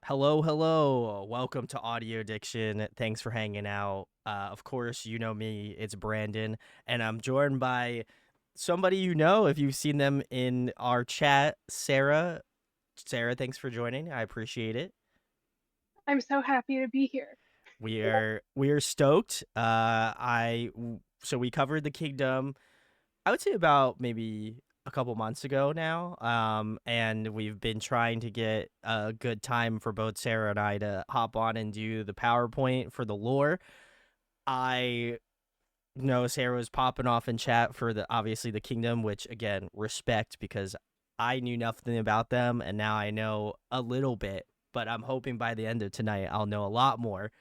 Hello, hello. Welcome to Audio Addiction. Thanks for hanging out. Of course, you know me. It's Brandon, and I'm joined by somebody you know if you've seen them in our chat, Sarah. Sarah, thanks for joining. I appreciate it. I'm so happy to be here. We are stoked. So we covered the kingdom. I would say about maybe a couple months ago now. And we've been trying to get a good time for both Sarah and I to hop on and do the PowerPoint for the lore. I know Sarah was popping off in chat for the obviously the kingdom, which again, respect because I knew nothing about them and now I know a little bit, but I'm hoping by the end of tonight I'll know a lot more.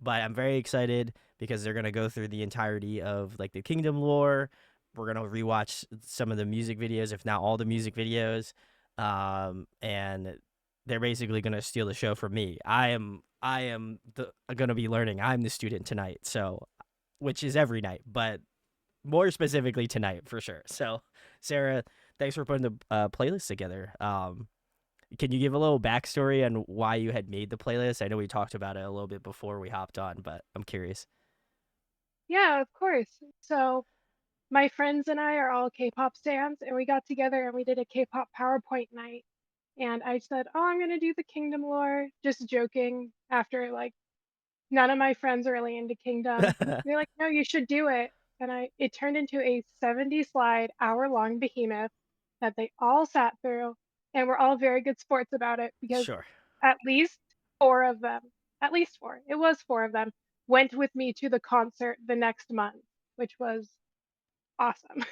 But I'm very excited because they're gonna go through the entirety of like the kingdom lore. We're gonna rewatch some of the music videos, if not all the music videos, and they're basically gonna steal the show from me. I am gonna be learning. I'm the student tonight, so which is every night, but more specifically tonight for sure. So, Sarah, thanks for putting the playlist together. Can you give a little backstory on why you had made the playlist? I know we talked about it a little bit before we hopped on, but I'm curious. Yeah, of course. So, my friends and I are all K-pop stans, and we got together and we did a K-pop PowerPoint night. And I said, "Oh, I'm gonna do the Kingdom lore," just joking. After none of my friends are really into Kingdom, they're like, "No, you should do it." And it turned into a 70-slide, hour-long behemoth that they all sat through, and we're all very good sports about it because Sure. at least four of them, at least four, it was four of them, went with me to the concert the next month, which was awesome.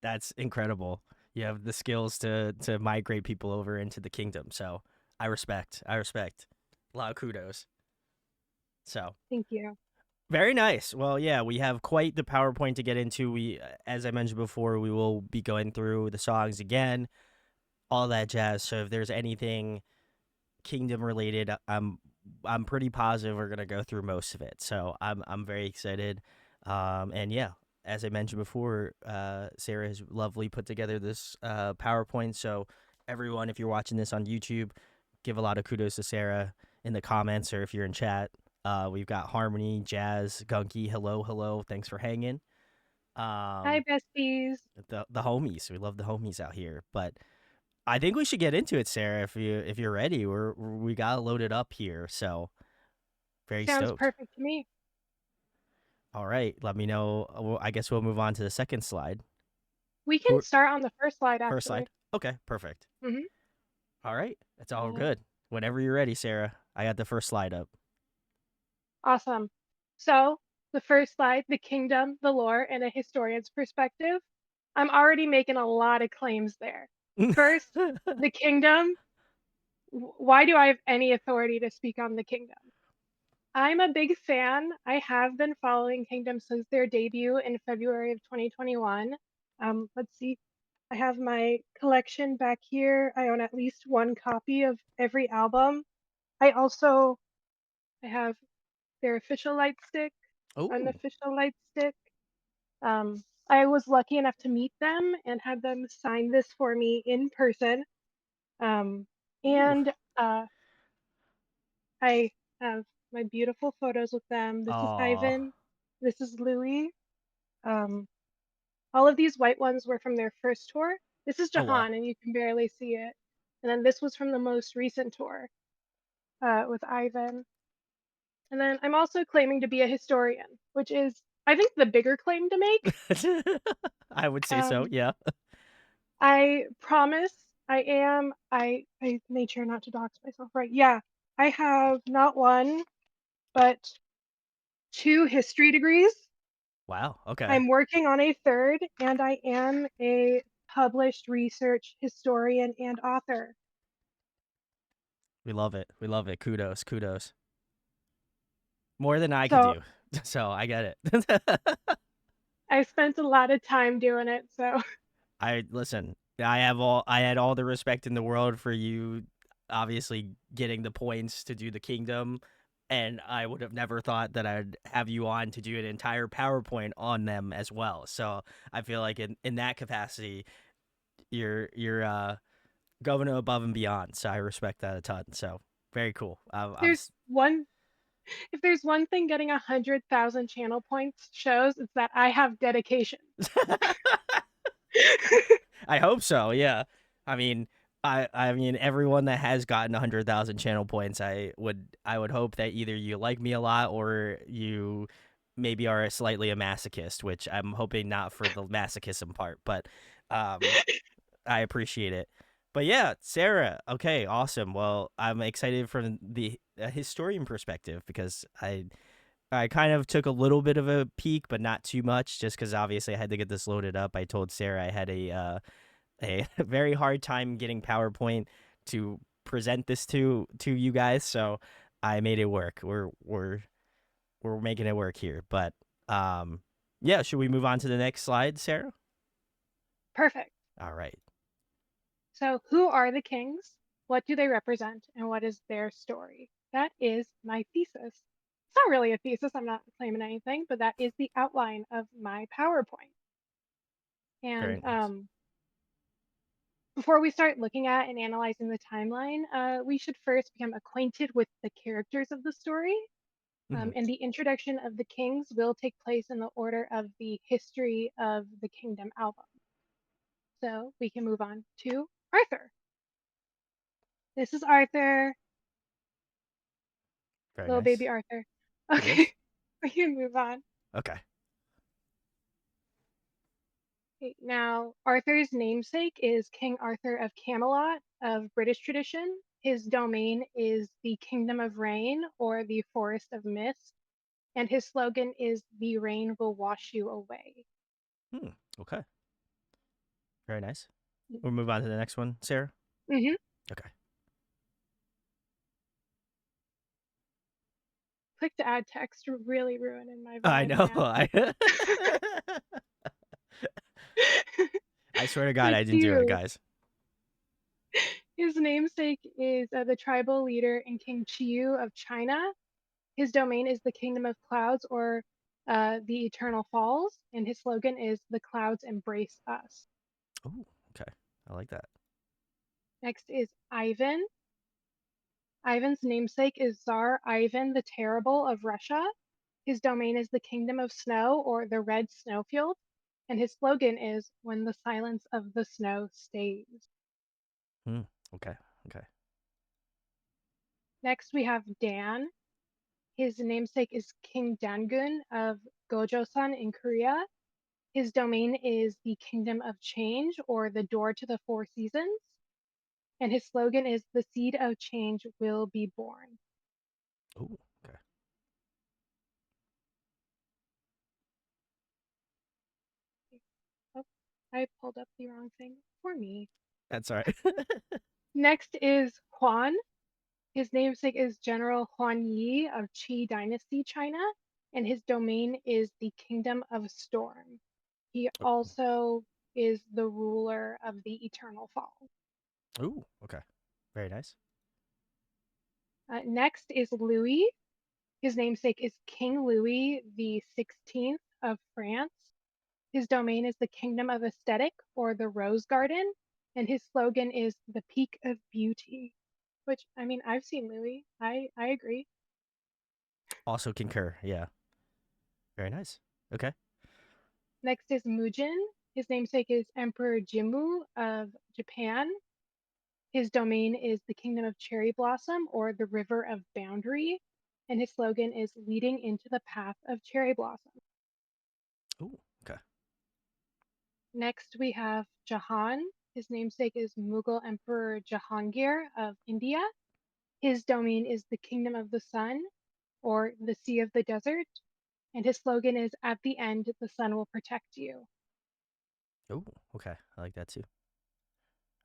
That's incredible. You have the skills to migrate people over into the kingdom. So I respect. I respect. A lot of kudos. So Thank you. very nice. Well, yeah, we have quite the PowerPoint to get into. As I mentioned before, we will be going through the songs again, all that jazz. So if there's anything kingdom related, I'm pretty positive we're gonna go through most of it. So I'm very excited. And yeah, as I mentioned before, Sarah has lovely put together this PowerPoint. So everyone, if you're watching this on YouTube, give a lot of kudos to Sarah in the comments or if you're in chat. We've got Harmony, Jazz, Gunky. Hello, hello. Thanks for hanging. Hi, Um, besties. the homies. We love the homies out here. But I think we should get into it, Sarah. If you're ready, we got loaded up here, so very Sounds stoked. perfect to me. All right, let me know. I guess we'll move on to the second slide. We can Who start on the first slide, first actually. slide? Okay, perfect. hmm All right, it's all Uh, good. Whenever you're ready, Sarah. I got the first slide up. awesome. So, the first slide, the kingdom, the lore, and a historian's perspective. I'm already making a lot of claims there. First, the kingdom. Why do I have any authority to speak on the kingdom? I'm a big fan. I have been following Kingdom since their debut in February of 2021. Let's see. I have my collection back here. I own at least one copy of every album. I have their official light stick, Oh, unofficial light stick. I was lucky enough to meet them and have them sign this for me in person. Um, ooh, and I have my beautiful photos with them. This is aw, Ivan. This is Louis. Um, all of these white ones were from their first tour. This is oh wow. Jahan, and you can barely see it. And then this was from the most recent tour with Ivan. And then I'm also claiming to be a historian, which is, I think, the bigger claim to make. I would say so. Um, Yeah. I promise I am. I made sure not to dox myself, right? Yeah, I have not one, but two history degrees. Wow. Okay. I'm working on a third, and I am a published research historian and author. We love it. We love it. Kudos. Kudos. More than I could So do. So I get it. I spent a lot of time doing it. So I listen. I had all the respect in the world for you obviously getting the points to do the kingdom, and I would have never thought that I'd have you on to do an entire PowerPoint on them as well. So I feel like in that capacity you're going above and beyond. So I respect that a ton. So Very cool. There's one if there's one thing getting 100,000 channel points shows, it's that I have dedication. I hope so. Yeah. I mean, I mean, everyone that has gotten 100,000 channel points, I would hope that either you like me a lot or you maybe are slightly a masochist, which I'm hoping not for the masochism part, but um, I appreciate it. But yeah, Sarah. Okay, awesome. Well, I'm excited from the historian perspective because I kind of took a little bit of a peek, but not too much, just because obviously I had to get this loaded up. I told Sarah I had a very hard time getting PowerPoint to present this to you guys, so I made it work. We're making it work here. But yeah, should we move on to the next slide, Sarah? Perfect. All right. So, who are the kings? What do they represent? And what is their story? That is my thesis. It's not really a thesis, I'm not claiming anything, but that is the outline of my PowerPoint. Very And nice. before we start looking at and analyzing the timeline, we should first become acquainted with the characters of the story. Hmm. And the introduction of the kings will take place in the order of the History of the Kingdom album. So we can move on to Arthur. This is Arthur, Very little baby nice. Arthur. It is. Okay, we can move on. Okay. Okay, now, Arthur's namesake is King Arthur of Camelot of British tradition. His domain is the Kingdom of Rain or the Forest of Mist, and his slogan is "The rain will wash you away." Hmm. Okay. Very nice. We'll move on to the next one, Sarah. Mm-hmm. Okay. Click to add text really ruining my I vibe, know. man. I swear to God, Click I didn't do it, to guys. his namesake is the tribal leader and King Chiyu of China. His domain is the Kingdom of Clouds or the Eternal Falls, and his slogan is "The clouds embrace us." Oh, okay. I like that. Next is Ivan. Ivan's namesake is Tsar Ivan the Terrible of Russia. His domain is the Kingdom of Snow or the Red Snowfield, and his slogan is "When the silence of the snow stays." Hmm. Okay. Okay. Next, we have Dan. His namesake is King Dangun of Gojoseon in Korea. His domain is the Kingdom of Change or the Door to the Four Seasons. And his slogan is "The seed of change will be born." Oh, okay. Oh, I pulled up the wrong thing for me. That's all right. Next is Huan. His namesake is General Huan Yi of Qi Dynasty, China, and his domain is the Kingdom of Storm. He also is the ruler of the Eternal Fall. Oh, okay. Very nice. Next is Louis. His namesake is King Louis the 16th of France. His domain is the Kingdom of Aesthetic or the Rose Garden, and his slogan is "The Peak of Beauty." Which, I mean, I've seen Louis. I agree. Also concur. Yeah. Very nice. Okay. Next is Mujin. His namesake is Emperor Jimmu of Japan. His domain is the Kingdom of Cherry Blossom or the River of Boundary, and his slogan is "Leading into the Path of Cherry Blossom." Oh, okay. Next, we have Jahan. His namesake is Mughal Emperor Jahangir of India. His domain is the Kingdom of the Sun or the Sea of the Desert, and his slogan is "At the end, the sun will protect you." Oh, okay. I like that too.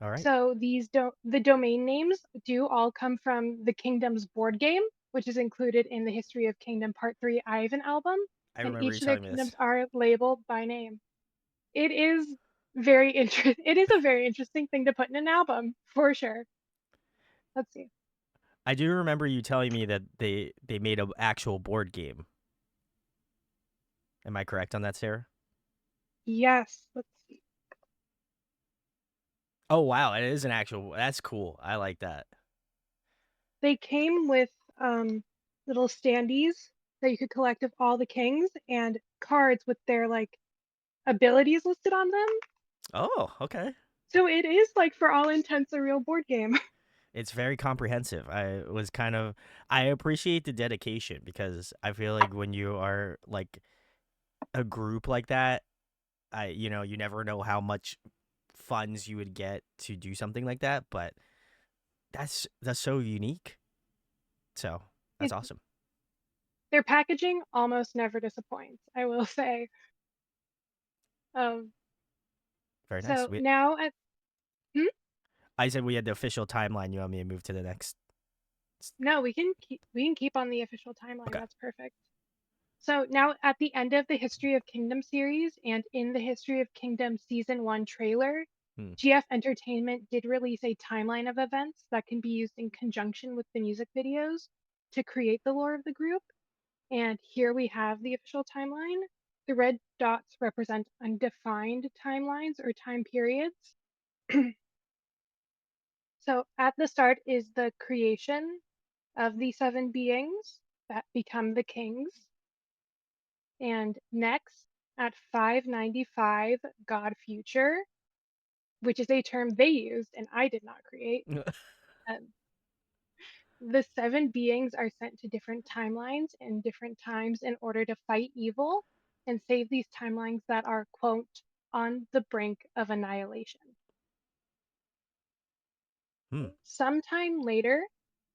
All right. So the domain names do all come from the Kingdom's board game, which is included in the History of Kingdom Part 3 Ivan album, I and remember you each of their telling me this. kingdoms are labeled by name. It is very interesting. It is a very interesting thing to put in an album, for sure. Let's see. I do remember you telling me that they made an actual board game. Am I correct on that, Sarah? Yes, let's see. Oh wow, it is an actual. That's cool. I like that. They came with little standees that you could collect of all the kings and cards with their like abilities listed on them. Oh, okay. So it is like for all intents a real board game. It's very comprehensive. I appreciate the dedication because I feel like when you are like a group like that, you never know how much funds you would get to do something like that, but that's so unique. So, that's It, awesome. their packaging almost never disappoints, I will say. Um, Very nice. so now at hmm? I said we had the official timeline. You want me to move to the next? No, we can keep on the official timeline. Okay. That's perfect. So now at the end of the History of Kingdom series and in the History of Kingdom season 1 trailer, Hmm. GF Entertainment did release a timeline of events that can be used in conjunction with the music videos to create the lore of the group. And here we have the official timeline. The red dots represent undefined timelines or time periods. So at the start is the creation of the 7 beings that become the kings. And next, at 595, God Future, which is a term they used and I did not create. Um, the 7 beings are sent to different timelines and different times in order to fight evil and save these timelines that are, quote, on the brink of annihilation. Hmm. Sometime later,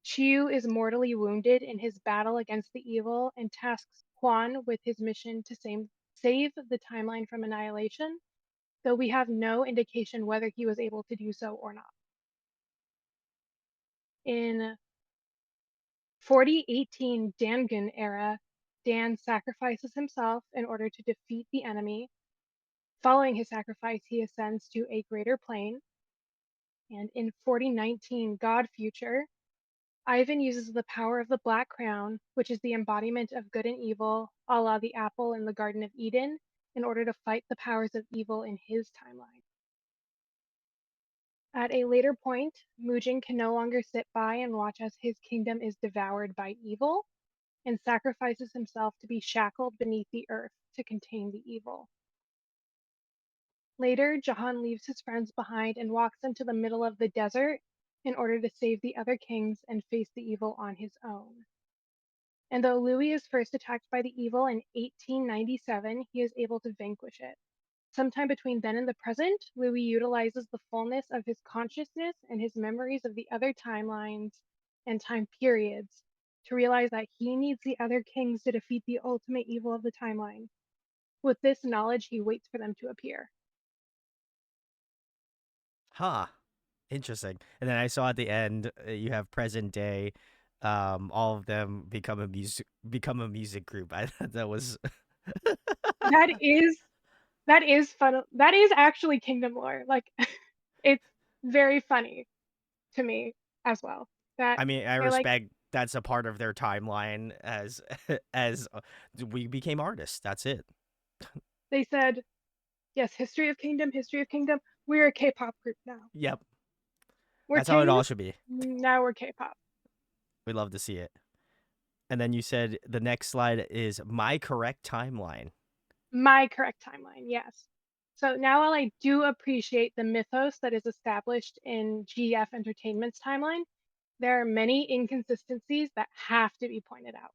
Chiu is mortally wounded in his battle against the evil and tasks Quan with his mission to save the timeline from annihilation, though we have no indication whether he was able to do so or not. In 4018 Dangun era, Dan sacrifices himself in order to defeat the enemy. Following his sacrifice, he ascends to a greater plane. And in 4019 God Future, Ivan uses the power of the Black Crown, which is the embodiment of good and evil, a la the apple in the Garden of Eden, in order to fight the powers of evil in his timeline. At a later point, Mujin can no longer sit by and watch as his kingdom is devoured by evil and sacrifices himself to be shackled beneath the earth to contain the evil. Later, Jahan leaves his friends behind and walks into the middle of the desert in order to save the other kings and face the evil on his own. And though Louis is first attacked by the evil in 1897, he is able to vanquish it. Sometime between then and the present, Louis utilizes the fullness of his consciousness and his memories of the other timelines and time periods to realize that he needs the other kings to defeat the ultimate evil of the timeline. With this knowledge, he waits for them to appear. Huh. Interesting. And then I saw at the end you have present day. All of them become a music group. I thought that was That is that is fun. That is actually Kingdom lore. Like it's very funny to me as well. That I mean, I they're like respect that's a part of their timeline as as we became artists. That's it. they said, yes, History of Kingdom, History of Kingdom. We're a K-pop group now. Yep. We're That's how it all kings. should be. Now we're K-pop. We love to see it. And then you said the next slide is my correct timeline. My correct timeline, yes. So now while I do appreciate the mythos that is established in GF Entertainment's timeline, there are many inconsistencies that have to be pointed out.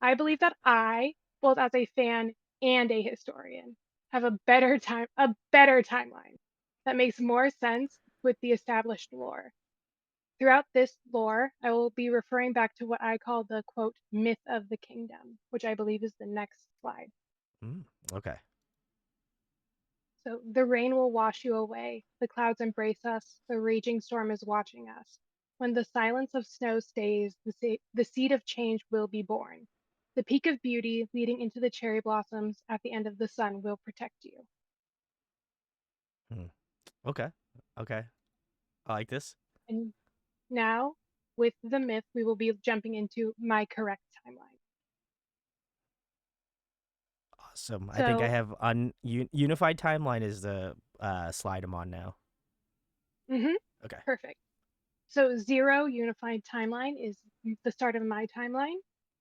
I believe that I, both as a fan and a historian, have a better timeline that makes more sense with the established lore. Throughout this lore, I will be referring back to what I call the quote myth of the kingdom, which I believe is the next slide. Mm, okay. So the rain will wash you away, the clouds embrace us, the raging storm is watching us. When the silence of snow stays, the seed of change will be born. The peak of beauty leading into the cherry blossoms at the end of the sun will protect you. Mm, okay. Okay. I like this. And now, with the myth, we will be jumping into my correct timeline. Awesome. I think I So, have unified timeline is the slide I'm on now. mhm, Okay. perfect. So 0 unified timeline is the start of my timeline,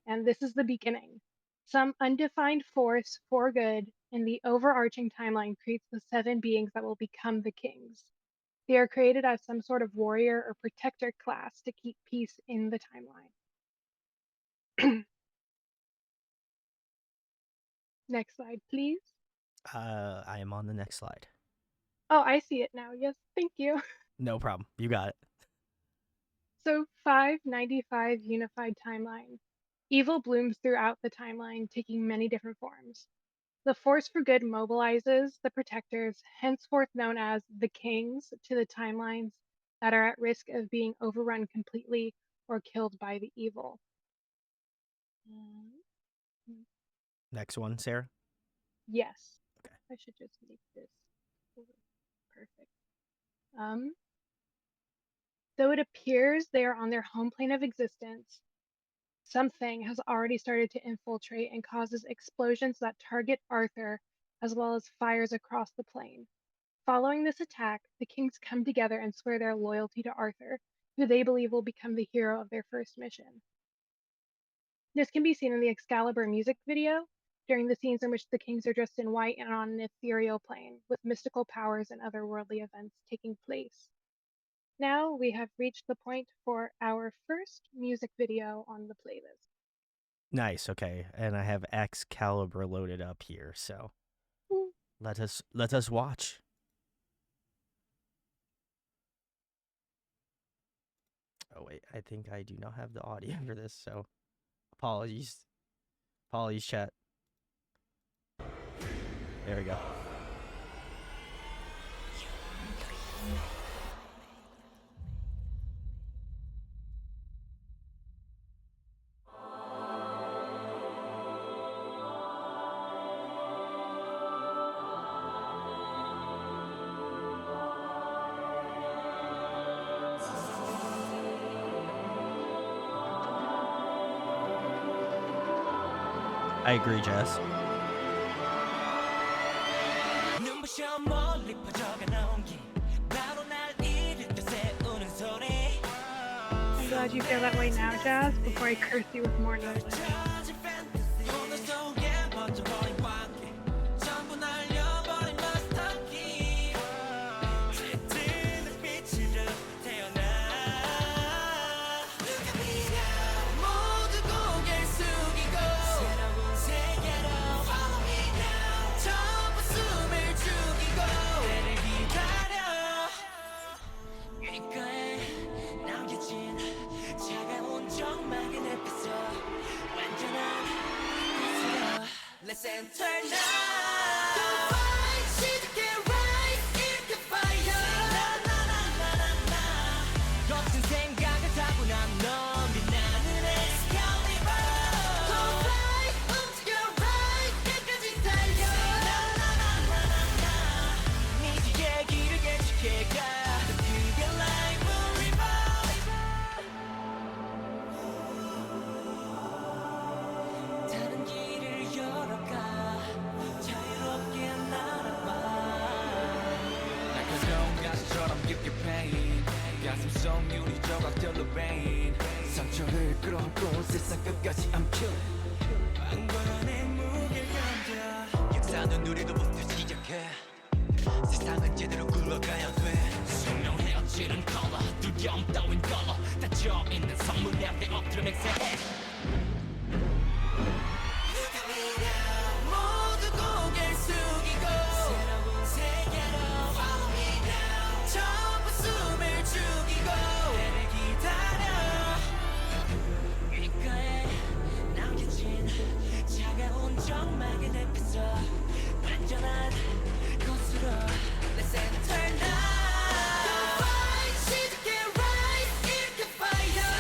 and this is the beginning. Some undefined force for good in the overarching timeline creates the 7 beings that will become the kings. They are created as some sort of warrior or protector class to keep peace in the timeline. Next slide, please. I am on the next slide. Oh, I see it now. Yes, thank you. No problem. You got it. So 595 unified timeline. Evil blooms throughout the timeline, taking many different forms. The force for good mobilizes the protectors, henceforth known as the kings, to the timelines that are at risk of being overrun completely or killed by the evil. Next one, Sarah. Yes, Okay. I should just make this perfect. Though it appears they are on their home plane of existence, something has already started to infiltrate and causes explosions that target Arthur, as well as fires across the plane. Following this attack, the kings come together and swear their loyalty to Arthur, who they believe will become the hero of their first mission. This can be seen in the Excalibur music video during the scenes in which the kings are dressed in white and on an ethereal plane, with mystical powers and otherworldly events taking place. Now we have reached the point for our first music video on the playlist. Nice. Okay, and I have Excalibur loaded up here, so Ooh. let us watch. Oh wait, I think I do not have the audio for this, so apologies. Apologies, chat. There we go. I agree, Jess. I'm glad you feel that way now, Jazz, before I curse you with more English. Let's enter now. The fight, she can rise in the fire. 거친 생각을 타고난 넌 빛나는 Excalibur. Go fly, 움직여 right, 끝까지 달려. 미지의 길을 개척해가. 그게 life will revive. 다른 길을 열어가 자유롭게 날아봐 날 가져온 가시처럼 깊게 pain 가슴 속 유리 조각들로 rain 상처를 끌어안고 세상 끝까지 I'm killing 왕관의 무게를 감자 역사는 우리로부터 시작해 세상은 제대로 굴러가야 돼 생명 헤어지는 컬러 두려움 따윈 컬러 닫혀 있는 성문 앞에 엎드려 맹세해 모두 고개를 숙이고 새로운 세계로 Follow me now 전부 숨을 죽이고 나를 기다려 귓가에 남겨진 차가운 적막의 늪에서 완전한 곳으로 Let's enter now The fight 시작해 rise in the fire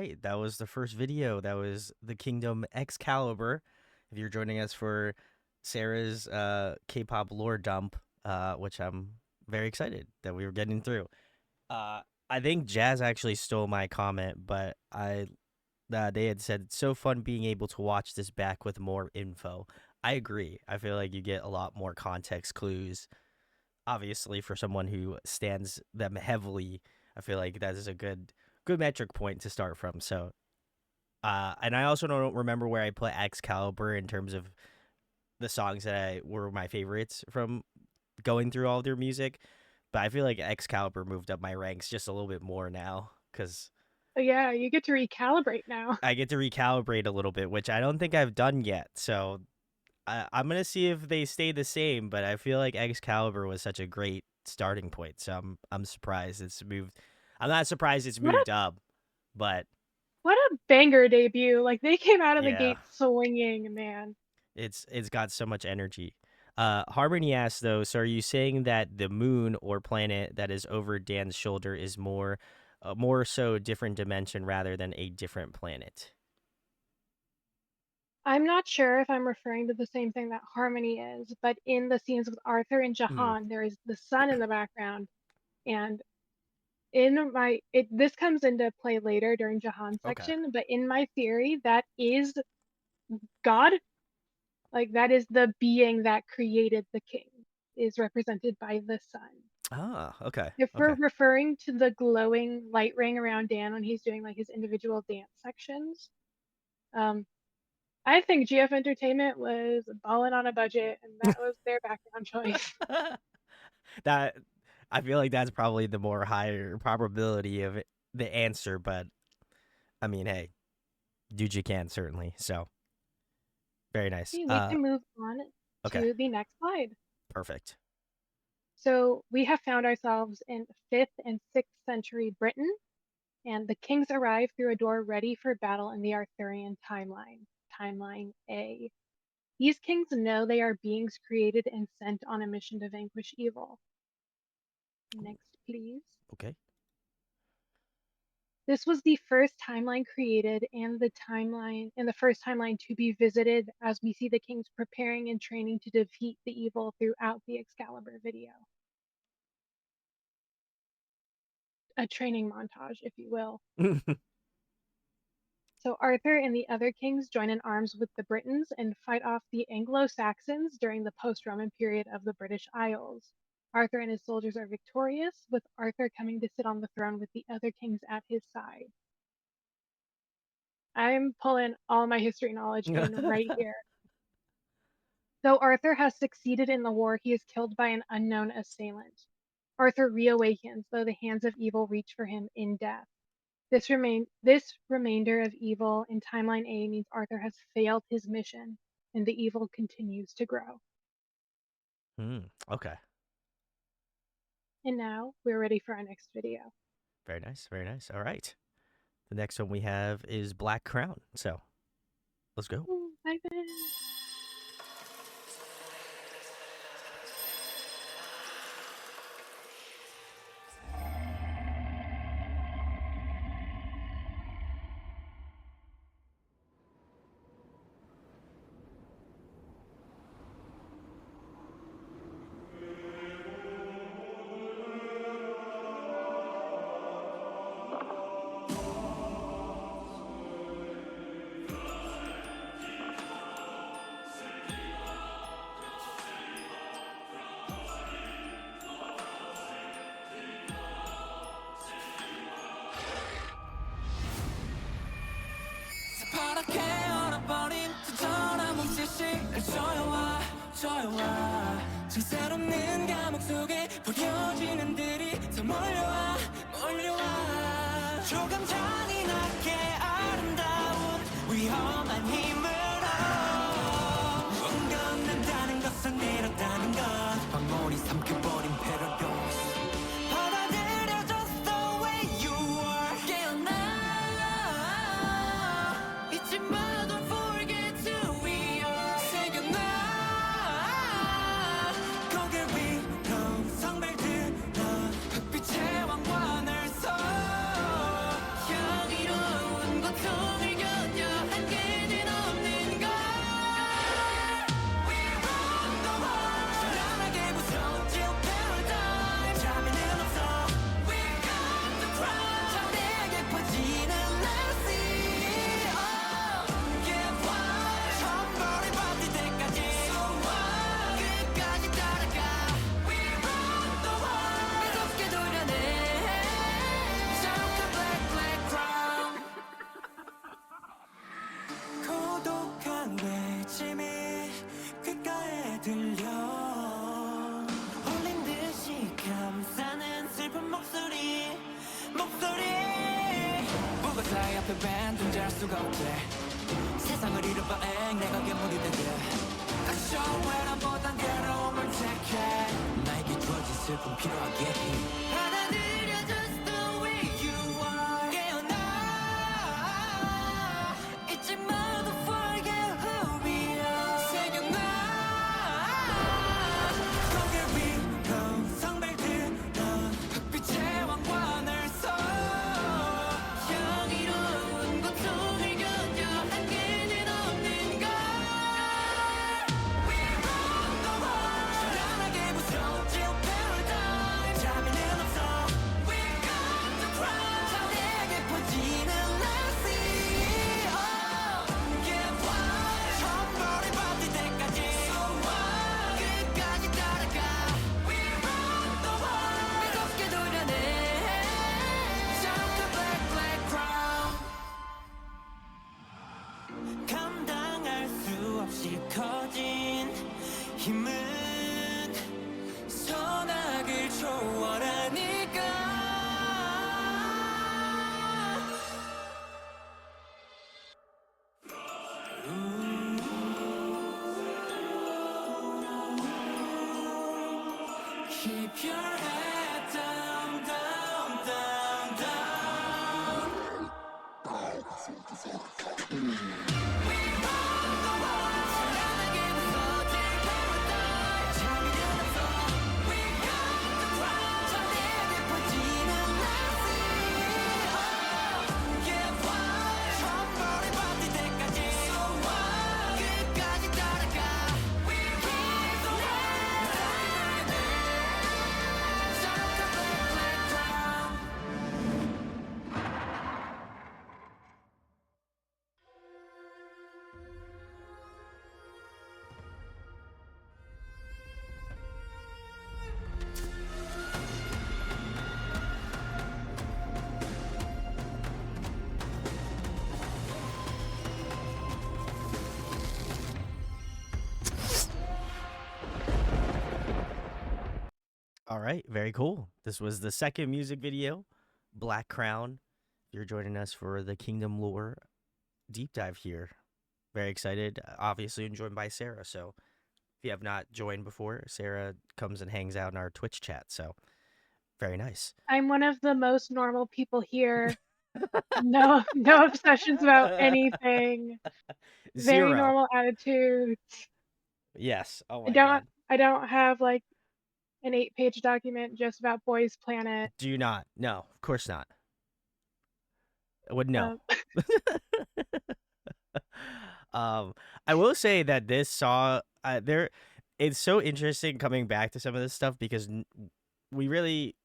right, that was the first video. That was the Kingdom Excalibur. If you're joining us for Sarah's K-pop lore dump, which I'm very excited that we were getting through. I think Jazz actually stole my comment, but they had said it's so fun being able to watch this back with more info. I agree. I feel like you get a lot more context clues. Obviously, for someone who stands them heavily, I feel like that is a good metric point to start from. So, and I also don't remember where I put Excalibur in terms of the songs that were my favorites from going through all their music. But I feel like Excalibur moved up my ranks just a little bit more now because But yeah, you get to recalibrate now. I get to recalibrate a little bit, which I don't think I've done yet. So I'm gonna see if they stay the same. But I feel like Excalibur was such a great starting point, so I'm surprised it's moved. I'm not surprised it's What a moved up, but what a banger debut. Like they came out of the yeah, gate swinging, man. it's got so much energy. Harmony asks though, so are you saying that the moon or planet that is over Dan's shoulder is more so a different dimension rather than a different planet? I'm not sure if I'm referring to the same thing that Harmony is, but in the scenes with Arthur and Hmm. Jahan, there is the sun in the background, and this comes into play later during Jahan's Okay. section, but in my theory, that is God. Like that is the being that created the king, is represented by the sun. Ah. Okay. If we're Okay. referring to the glowing light ring around Dan when he's doing like his individual dance sections, um, I think GF Entertainment was balling on a budget, and that was their background choice. That I feel like that's probably the more higher probability of the answer, but I mean, hey, dude, you can certainly. So very nice. Okay, we can move on Okay, to the next slide. perfect. So we have found ourselves in 5th and 6th century Britain, and the kings arrive through a door ready for battle in the Arthurian timeline, Timeline A. These kings know they are beings created and sent on a mission to vanquish evil. Next, please. Okay. This was the first timeline created and the first timeline to be visited as we see the kings preparing and training to defeat the evil throughout the Excalibur video. A training montage, if you will. So Arthur and the other kings join in arms with the Britons and fight off the Anglo-Saxons during the post-Roman period of the British Isles. Arthur and his soldiers are victorious, with Arthur coming to sit on the throne with the other kings at his side. I'm pulling all my history knowledge in right here. Though Arthur has succeeded in the war, he is killed by an unknown assailant. Arthur reawakens, though the hands of evil reach for him in death. This remainder of evil in Timeline A means Arthur has failed his mission, and the evil continues to grow. Okay. And now we're ready for our next video. Very nice. Very nice. All right. The next one we have is Black Crown. So let's go. Ooh, hi, Ben. 파랗게 얼어버린 투철한 몸짓을 조여와 정살 없는 감옥 속에 버려지는 들이 더 몰려와 조금 잔인하게 아름다운 위험한 힘으로 건강난다는 것은 이렇다는 것 황홀히 삼켜버린 패러독스 받아들여 just the way you are 깨어나 잊지 마 don't forget who we are 새겨놔 고개 위로 성별 들어 흑빛의 왕관을 서 향이 너를 밴 존재할 수가 없대 세상을 잃어봐 엥 내가 괴물이 되게 쇼웨람보단 괴로움을 택해 나에게 주어진 슬픔 필요하게 해 받아들여 just the way you are 깨어나 잊지 마 don't forget who we are 새겨놔 고개 위로 성별 들어 흑빛의 왕관을 써 향이로운 고통을 견뎌 한계는 없는 걸 We run the world 초라하게 무서워질 paradise 자비는 없어 We got the crown 내게 퍼지는 legacy Oh yeah why 천벌이 버틸 때까지 So what 끝까지 따라가 We run the world 믿었게 돌려내 Shout the black black crown 감당할 수 없이 커진 힘은 선악을 초월하니까 Keep your head down, down, down, down. We run the world. 찬란하게 무서워질 paradise. 자비는 없어. We got the crown. 전에게 퍼지는 legacy. Oh, yeah, why? 천벌을 버틸 때까지. So what? 끝까지 따라가. We keep the light. Shout the black, black crown. All right, very cool. This was the second music video, Black Crown. You're joining us for the Kingdom Lore deep dive here. Very excited. Obviously, joined by Sarah. So, if you have not joined before, Sarah comes and hangs out in our Twitch chat. So, very nice. I'm one of the most normal people here. No obsessions about anything. Very Zero. normal attitude. Yes. Oh I my don't god. I don't have like an 8-page document just about Boys Planet. Do you not? No, of course not. I would know. Um, I will say that this song, it's so interesting coming back to some of this stuff because we really,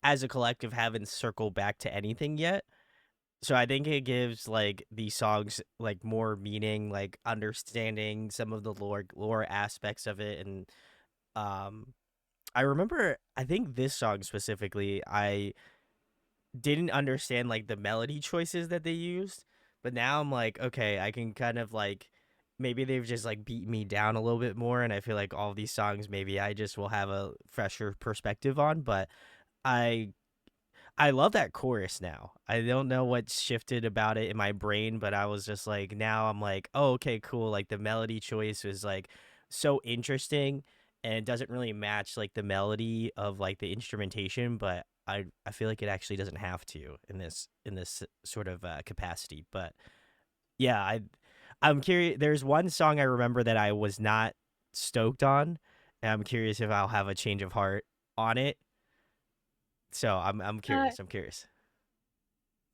as a collective, haven't circled back to anything yet. So I think it gives like these songs like more meaning, like understanding some of the lore aspects of it, and I remember I think this song specifically I didn't understand like the melody choices that they used, but now I'm like, okay, I can kind of like maybe they've just like beat me down a little bit more, and I feel like all these songs maybe I just will have a fresher perspective on, but I I love that chorus now. I don't know what shifted about it in my brain, but I was just like, now I'm like, oh, okay, cool. Like the melody choice was like so interesting and it doesn't really match like the melody of like the instrumentation, but I feel like it actually doesn't have to in this sort of capacity. But yeah, I'm curious. There's one song I remember that I was not stoked on, and I'm curious if I'll have a change of heart on it. So I'm uh, curious. I'm curious.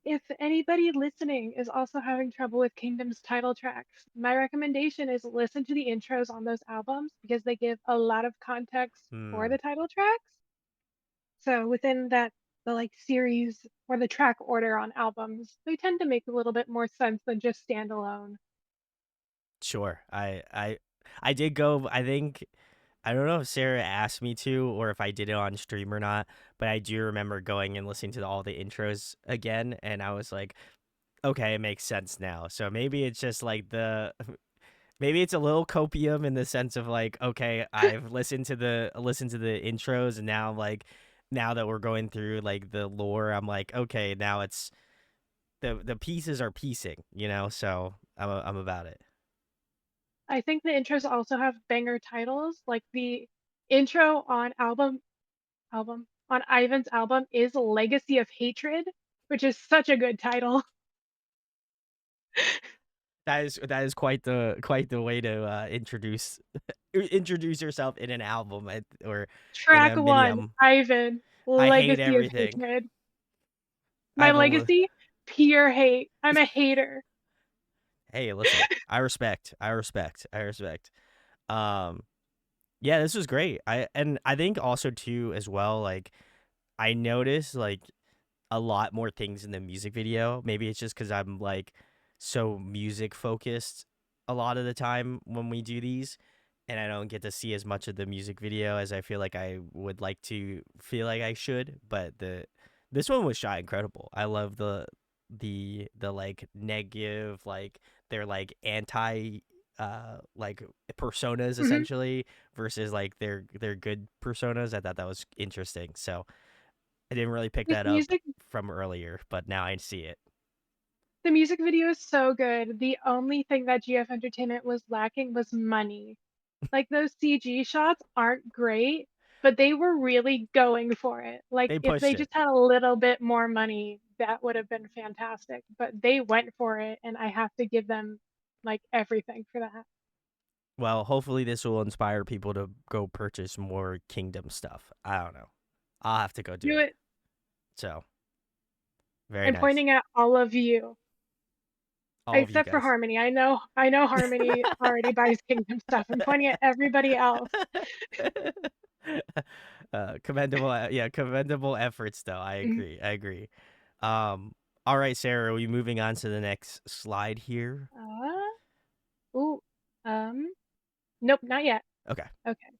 if anybody listening is also having trouble with Kingdom's title tracks, my recommendation is listen to the intros on those albums because they give a lot of context for Hmm. the title tracks. So within that, the like series or the track order on albums, they tend to make a little bit more sense than just standalone. Sure. I did go. I think I don't know if Sarah asked me to or if I did it on stream or not, but I do remember going and listening to all the intros again, and I was like, okay, it makes sense now. So maybe it's just like maybe it's a little copium in the sense of like, okay, I've listened to the intros, and now like now that we're going through like the lore, I'm like, okay, now it's the pieces are piecing, so I'm about it. I think the intros also have banger titles. Like the intro on on Ivan's album is Legacy of Hatred, which is such a good title. That is quite the way to introduce yourself in an album or in Track a one, medium. Ivan, I hate Legacy of everything. Hatred. My I've only legacy, pure hate. I'm a hater. Hey, listen. I respect. I respect. I respect. Um yeah, this was great. I think also too as well, like I noticed like a lot more things in the music video. Maybe it's just because I'm like so music focused a lot of the time when we do these, and I don't get to see as much of the music video as I feel like I would like to feel like I should. But this one was shot incredible. I love the like negative, like they're like anti like personas Mhm. essentially versus like their good personas. I thought that was interesting. So I didn't really pick This that up music from earlier, but now I see it. the music video is so good. The only thing that GF Entertainment was lacking was money. Like those CG shots aren't great, but they were really going for it. Like They if pushed they it. just had a little bit more money, that would have been fantastic. But they went for it, and I have to give them like everything for that. Well, hopefully this will inspire people to go purchase more Kingdom stuff. I don't know. I'll have to go do Do it. it. So, very I'm nice. pointing at all of you, All of you except for guys. Harmony. I know Harmony already buys Kingdom stuff. I'm pointing at everybody else. Commendable, yeah, commendable efforts though. I Mhm. agree. I agree. All right, Sarah, are we moving on to the next slide here? Ooh, um, nope, not yet. Okay. Okay.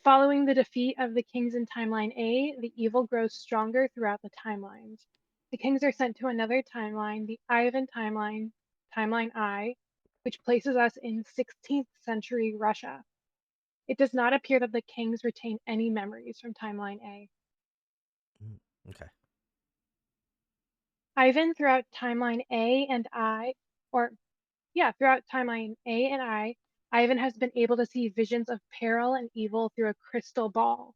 Following the defeat of the kings in Timeline A, the evil grows stronger throughout the timelines. The kings are sent to another timeline, the Ivan timeline, Timeline I, which places us in 16th century Russia. It does not appear that the kings retain any memories from Timeline A. Mm, okay. Ivan throughout Timeline A and I, or throughout Timeline A and I, Ivan has been able to see visions of peril and evil through a crystal ball.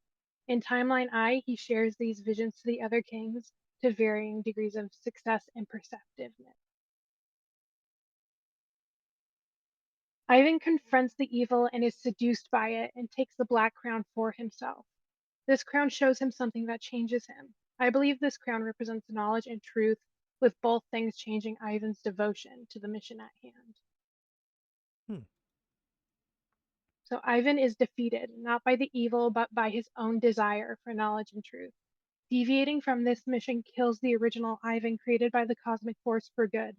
In Timeline I, he shares these visions to the other kings to varying degrees of success and perceptiveness. Ivan confronts the evil and is seduced by it and takes the black crown for himself. This crown shows him something that changes him. I believe this crown represents knowledge and truth, with both things changing Ivan's devotion to the mission at hand. Hmm. So Ivan is defeated, not by the evil, but by his own desire for knowledge and truth. Deviating from this mission kills the original Ivan created by the cosmic force for good.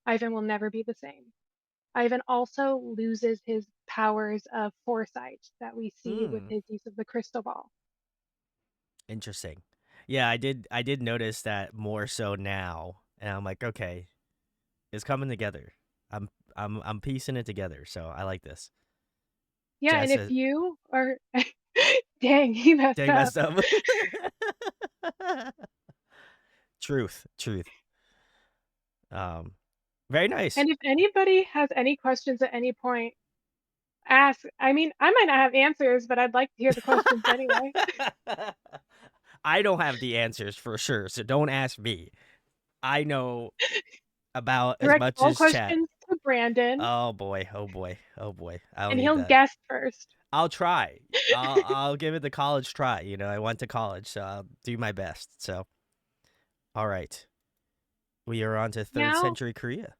Ivan will never be the same. Ivan also loses his powers of foresight that we see with Hmm. his use of the crystal ball. Interesting. Yeah, I did notice that more so now, and I'm like, okay, it's coming together. I'm piecing it together, so I like this. Yeah, and Jess, if you are, dang, he messed dang up. messed up. Truth, truth. Um, very nice. And if anybody has any questions at any point, ask. I mean, I might not have answers, but I'd like to hear the questions anyway. I don't have the answers for sure, so don't ask me. I know about as Direct much all as chat. questions to Brandon, Oh boy, oh boy, oh boy. I don't and need he'll that. guess first. I'll try. I'll give it the college try. I went to college, so I'll do my best. So, all right, we are on to third Now, century Korea.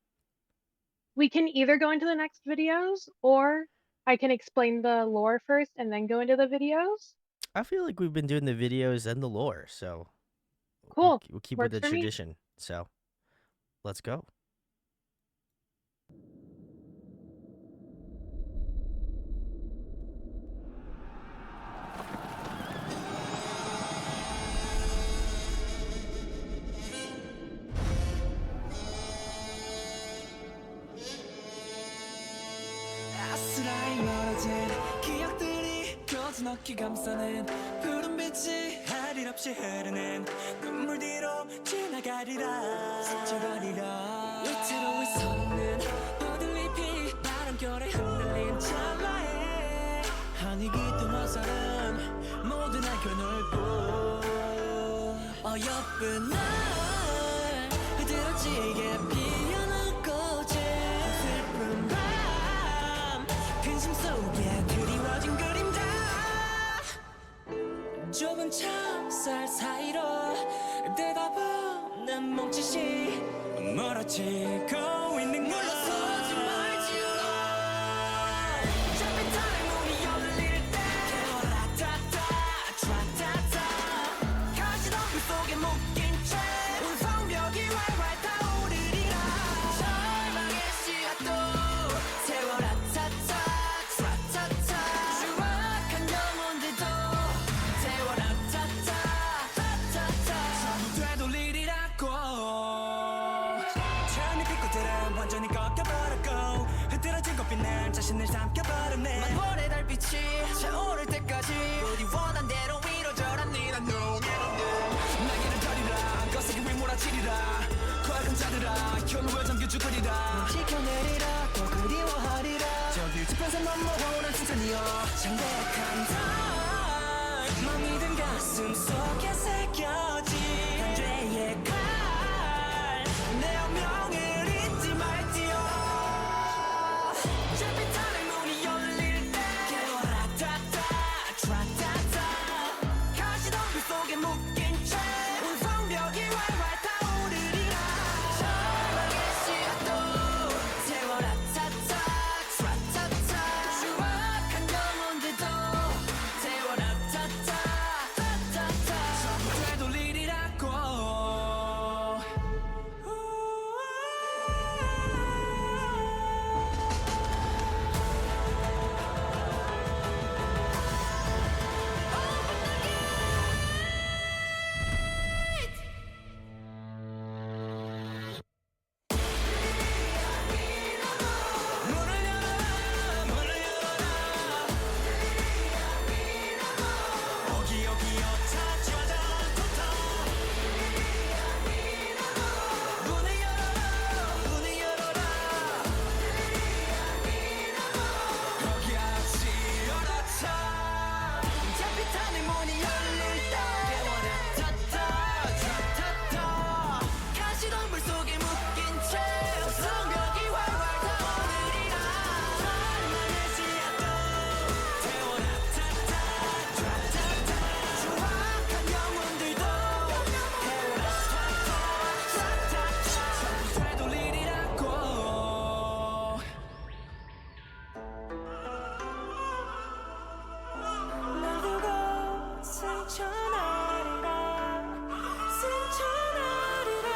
we can either go into the next videos, or I can explain the lore first and then go into the videos. I feel like we've been doing the videos and the lore, so Cool. we'll keep with Works the for me. tradition. So let's go. 아스라이 멀어진 기억들이 거즈넉히 감싸는 푸른 빛이 별일 없이 흐르는 눈물 뒤로 지나가리라 스쳐가리라 위태로이 섰는 버들잎이 바람결에 흩날린 찰나에 한이 깃든 화살은 모두 남겨놓고 어여쁜 날 흐드러지게 피어난 꽃에 슬픈 밤 근심 속에 드리워진 그림자 좁은 창살 사이로 대답없는 몸짓이 멀어지고 있는 걸 물러서지 말지요 잡힌 타의 문이 열릴 때 라타타 트라타타 가시던 그 속에 묶인 채 운성벽이 활활 타오르리라 절망의 씨앗도 세워라 타타 트라타타 추악한 영혼들도 세워라 타타 타타타 전부 되돌리리라고 처음에 빛꽃들은 완전히 꺾여버렸고 흐트러진 꽃빛은 자신을 삼켜버렸네 만월의 달빛이 차오를 때까지 부디 원한 대로 이루어져라 니나 날개를 펴리라 거세게 휘몰아치리라 고약한 자들아 혈로에 잠겨 죽으리라 지켜내리라 또 그리워하리라 저길 지평선 넘어오는 승천이여 장대한 달 맘이 든 가슴 속에 새겨진 한죄의 칼내 운명을 잊지 말지요 잡힌 타의 문이 열릴 때 라타타 트라타타 가시던 그 속에 묶인 채 운성벽이 활활 타오르리라 절망의 씨앗도 세워라 타타 트라타타 추악한 영혼들도 세워라 타타 타타타 전부 되돌리리라고 문을 열어라 문을 열어라 오기 오기요 찾아다 토타 문을 열어라 문을 열어라 거기 아치 열어차 잡힌 타의 문이 열릴 때 깨워라 타타 타타타 가시던 물 속에 묶인 채 성벽이 활활 타오르리라 절망의 씨앗도 태워라 타타 타타타 추악한 영혼들도 태워라 타타 타타타 전부 되돌리리라고 날 두고 승천하리라 승천하리라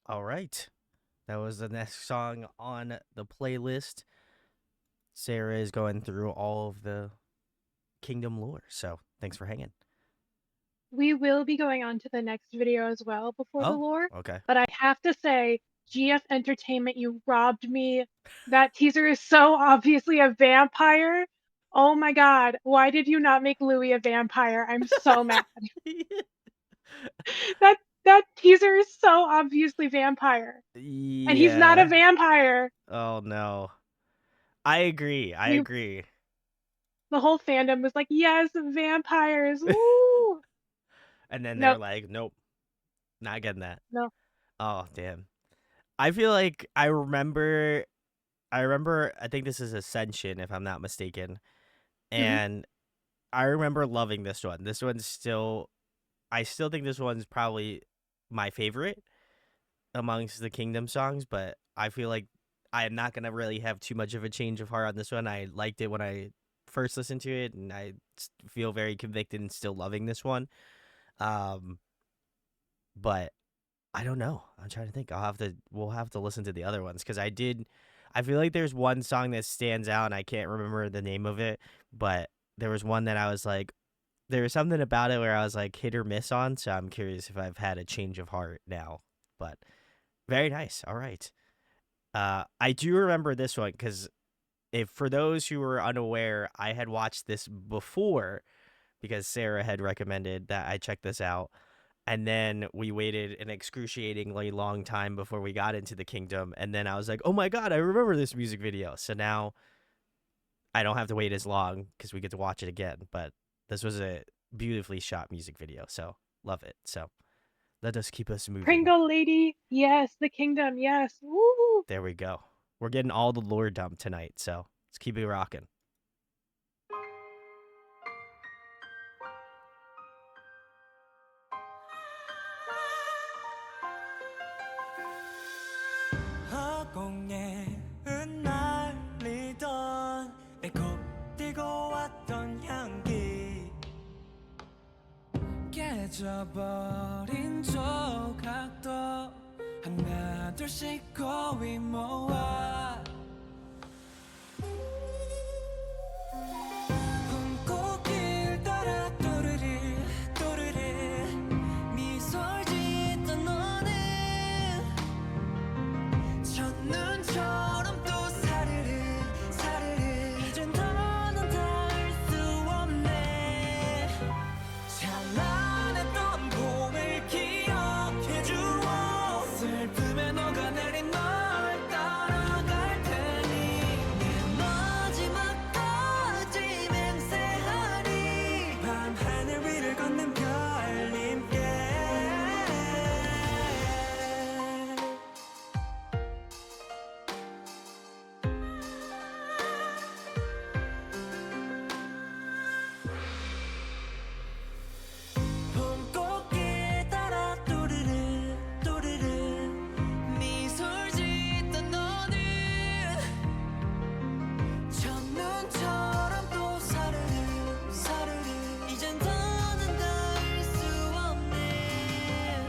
All right. That was the next song on the playlist. Sarah is going through all of the Kingdom lore, so thanks for hanging. We will be going on to the next video as well before the Oh, lore, okay. but I have to say, GF Entertainment, you robbed me. That teaser is so obviously a vampire. Oh my god, why did you not make Louis a vampire? I'm so mad. That teaser is so obviously vampire. And he's not a Yeah. vampire. Oh no. I agree. I We- agree. The whole fandom was like, yes, vampires. Woo! And then Nope. they're like, nope, not getting that. No. Oh, damn. I feel like I remember, I think this is Ascension, if I'm not mistaken. Mhm. and I remember loving this one. This one's still, I still think this one's probably my favorite amongst the Kingdom songs, but I feel like I am not gonna really have too much of a change of heart on this one. I liked it when I first listened to it, and I feel very convicted and still loving this one. Um, but I don't know. I'm trying to think. We'll have to listen to the other ones because I feel like there's one song that stands out, and I can't remember the name of it, but there was one that I was like, there was something about it where I was like hit or miss on. So I'm curious if I've had a change of heart now. But very nice. All right. I do remember this one because if for those who were unaware, I had watched this before because Sarah had recommended that I check this out. And then we waited an excruciatingly long time before we got into the kingdom. And then I was like, oh my God, I remember this music video. So now I don't have to wait as long because we get to watch it again. But this was a beautifully shot music video. So love it. So let us keep us moving. Pringle Lady, yes. The Kingdom, yes. Woo! There we go. We're getting all the lore dump tonight. So let's keep it rocking. 허공에 흩날리던 배꼽 들고 왔던 향기 깨져버린 조각도 하나 둘씩 고이 모아 봄꽃길 따라 또르르 또르르 미소를 짓던 너는 첫눈처럼 또 사르르 사르르 이젠 더는 닿을 수 없네 찬란했던 봄을 기억해주어 슬픔에 녹아내린 널 따라갈 테니 내 마지막까지 맹세하리 밤하늘 위를 걷는 별님께 봄꽃길 따라 또르르 또르르 미소를 짓던 너는 첫눈처럼 또 사르르 사르르 이젠 더는 닿을 수 없네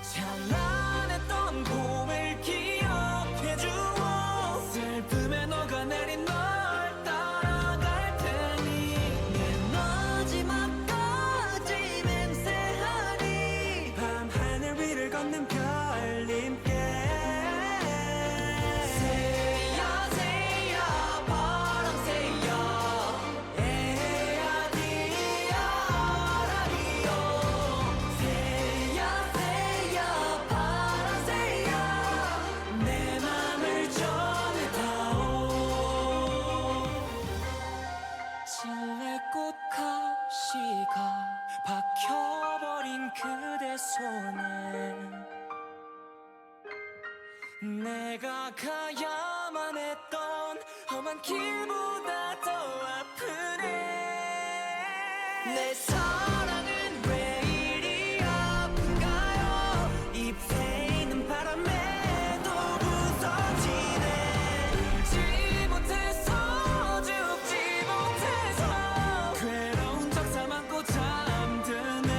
찬란했던 봄을 기억해주어 슬픔에 녹아내린 널 따라갈 테니 내 마지막까지 맹세하리 밤하늘 위를 걷는 별님께 새야 새야 바람 새야 에야디야 라디오 새야 새야 바람 새야 내 맘을 전해다오 칠레꽃 가시가 박혀버린 그대 손에 내가 가야만 했던 험한 길보다 더 아프네 내 사랑은 왜 이리 아픈가요 잎새 있는 바람에도 부서지네 울지 못해서 죽지 못해서 괴로운 적 삼안고 잠드네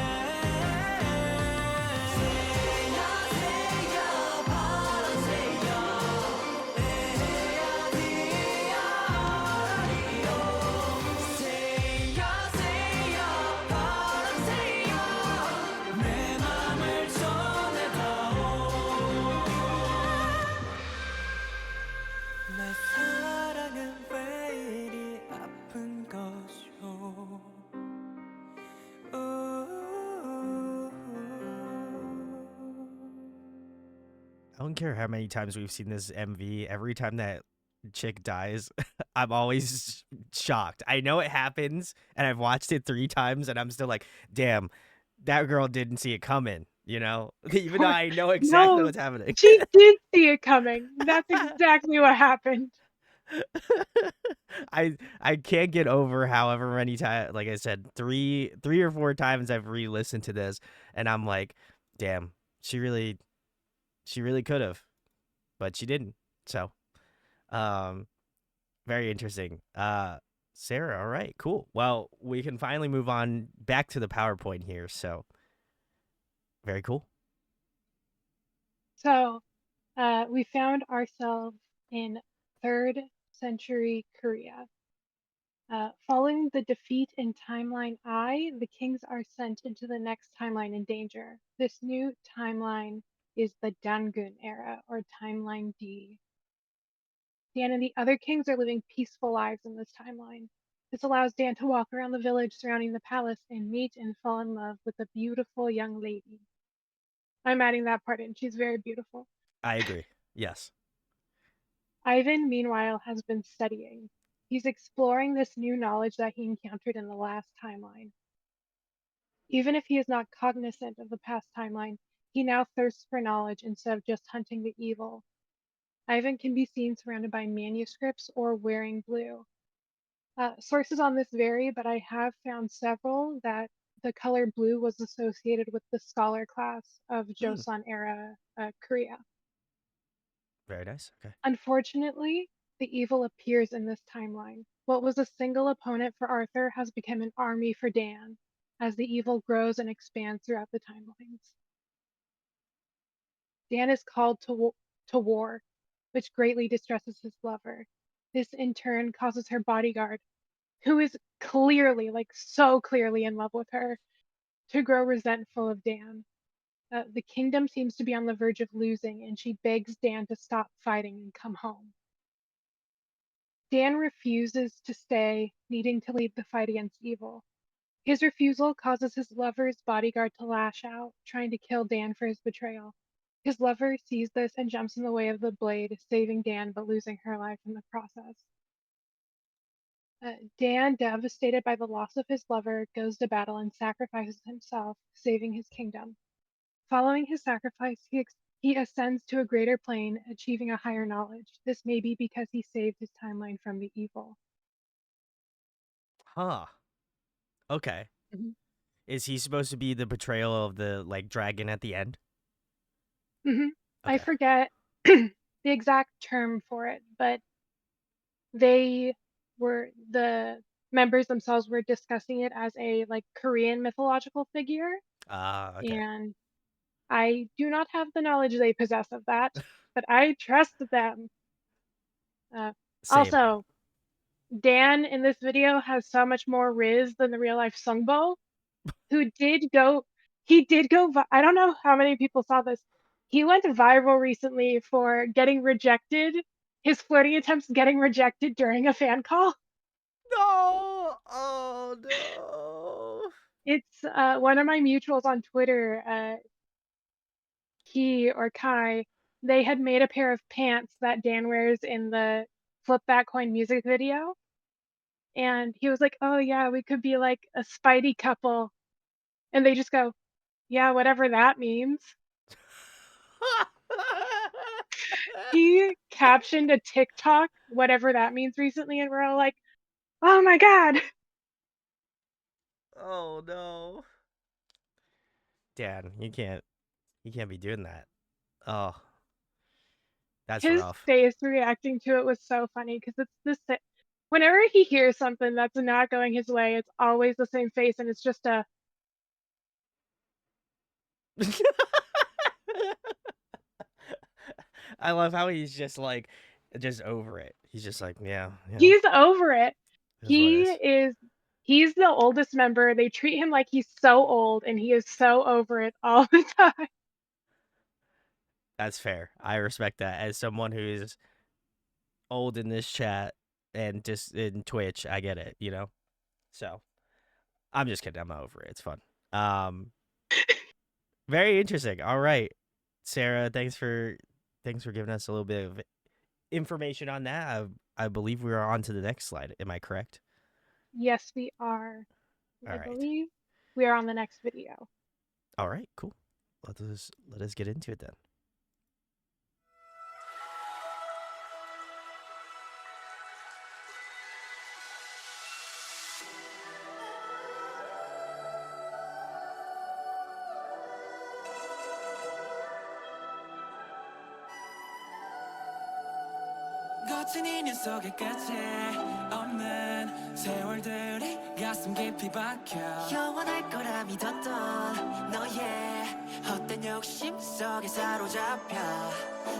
새야 새야 바람 새야 에야디야 라디오 새야 새야 바람 새야 내 맘을 전해다오 내 사랑은 왜 이리 아픈 것이오 I don't care how many times we've seen this MV. Every time that chick dies, I'm always shocked. I know it happens, and I've watched it 3 times, and I'm still like, damn, that girl didn't see it coming, you know? Even though I know exactly No, what's happening. she did see it coming. That's exactly what happened. I can't get over however many times, like I said, three or four times I've re-listened to this, and I'm like, damn, she really could have, but she didn't. So, um, very interesting. Sarah, all right, cool. Well, we can finally move on back to the PowerPoint here. So, very cool. So, we found ourselves in 3rd century Korea. Following the defeat in Timeline I, the kings are sent into the next timeline in danger. This new timeline is the Dangun era, or Timeline D. Dan and the other kings are living peaceful lives in this timeline. This allows Dan to walk around the village surrounding the palace and meet and fall in love with a beautiful young lady. I'm adding that part in. She's very beautiful. I agree. Yes. Ivan, meanwhile, has been studying. He's exploring this new knowledge that he encountered in the last timeline. Even if he is not cognizant of the past timeline, he now thirsts for knowledge instead of just hunting the evil. Ivan can be seen surrounded by manuscripts or wearing blue. Sources on this vary, but I have found several that the color blue was associated with the scholar class of Mm, Joseon era Korea. very nice. Okay. Unfortunately, the evil appears in this timeline. What was a single opponent for Arthur has become an army for Dan, as the evil grows and expands throughout the timelines. Dan is called to war, which greatly distresses his lover. This in turn causes her bodyguard, who is clearly, like so clearly in love with her, to grow resentful of Dan. The kingdom seems to be on the verge of losing, and she begs Dan to stop fighting and come home. Dan refuses to stay, needing to lead the fight against evil. His refusal causes his lover's bodyguard to lash out, trying to kill Dan for his betrayal. His lover sees this and jumps in the way of the blade, saving Dan but losing her life in the process. Dan, devastated by the loss of his lover, goes to battle and sacrifices himself, saving his kingdom. Following his sacrifice, he ascends to a greater plane, achieving a higher knowledge. This may be because he saved his timeline from the evil. Huh. Okay. Mhm. Is he supposed to be the betrayal of the like dragon at the end? Mhm. I Okay. forget the exact term for it, but they the members themselves were discussing it as a like Korean mythological figure, Ah, okay. and I do not have the knowledge they possess of that, but I trust them. Uh, Same. Also, Dan in this video has so much more Riz than the real life Sungbo, who did go he did go I don't know how many people saw this. He went viral recently for getting rejected, his flirting attempts getting rejected during a fan call. No. Oh no. It's one of my mutuals on Twitter, he or Kai, they had made a pair of pants that Dan wears in the Flip That Coin music video. And he was like, "Oh yeah, we could be like a Spidey couple." And they just go, "Yeah, whatever that means." He captioned a TikTok, whatever that means recently, and we're all like, "Oh my God." Oh no. Dan, you can't be doing that. Oh, that's His rough. face reacting to it was so funny because it's whenever he hears something that's not going his way, it's always the same face, and it's just a I love how he's just like just over it. He's just like, yeah, he's over it. that's what it is. He's the oldest member. They treat him like he's so old, and he is so over it all the time. That's fair. I respect that. As someone who is old in this chat and just in Twitch, I get it. So I'm just kidding. I'm over it. It's fun. Um, very interesting. All right, Sarah. Thanks for giving us a little bit of information on that. I believe we are on to the next slide. Am I correct? Yes, we are. All I right. believe we are on the next video. All right. Cool. Let us get into it then. 거친 인연 속에 끝이 없는 세월들이 가슴 깊이 박혀 영원할 거라 믿었던 너의 헛된 욕심 속에 사로잡혀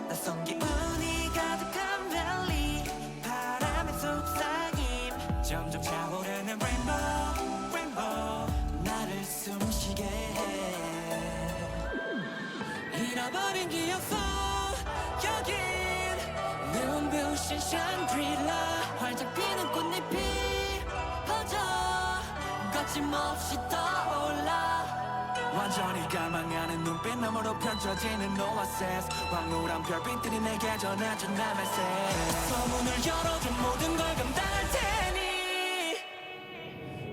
낯선 기운이 가득한 밸리 바람의 속삭임 점점 차오르는 rainbow rainbow 나를 숨쉬게 해 잃어버린 기억 속 여긴 눈부신 샹그릴라 활짝 피는 꽃잎이 퍼져 거침없이 떠올라 완전히 갈망하는 눈빛 너머로 펼쳐지는 오아시스 황홀한 별빛들이 내게 전해준 내 메시지 소문을 열어준 모든 걸 감당할 테니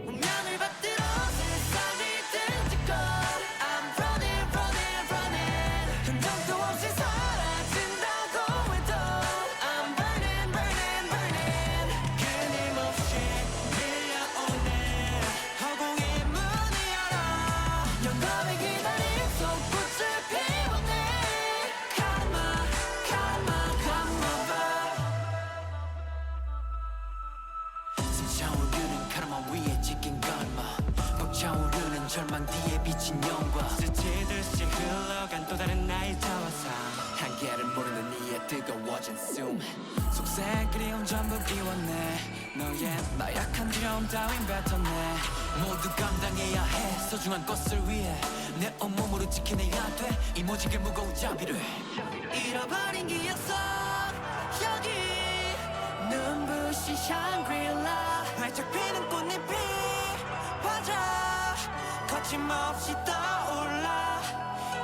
운명을 받들어 세상이 든지건 I'm running running running 흔적도 없이 사라진다고 해도 I'm burning burning burning 끊임없이 밀려오는 허공의 문을 열어 영감의 기다림 속 꽃을 피워내 Karma Karma come over 솟아오르는 카르마 위에 찍힌 걸마 벅차오르는 절망 뒤에 비친 영광 스치듯이 흘러간 또 다른 나의 자화상 한계를 모르는 이의 뜨거워진 숨 속새 그리움 전부 비워내 너의 나약한 두려움 따윈 뱉어내 모두 감당해야 해 소중한 것을 위해 내 온몸으로 지켜내야 돼이 모직의 무거운 자비를 잃어버린 기억 속 여기 눈부신 샹그릴라 활짝 피는 꽃잎이 퍼져 거침없이 떠올라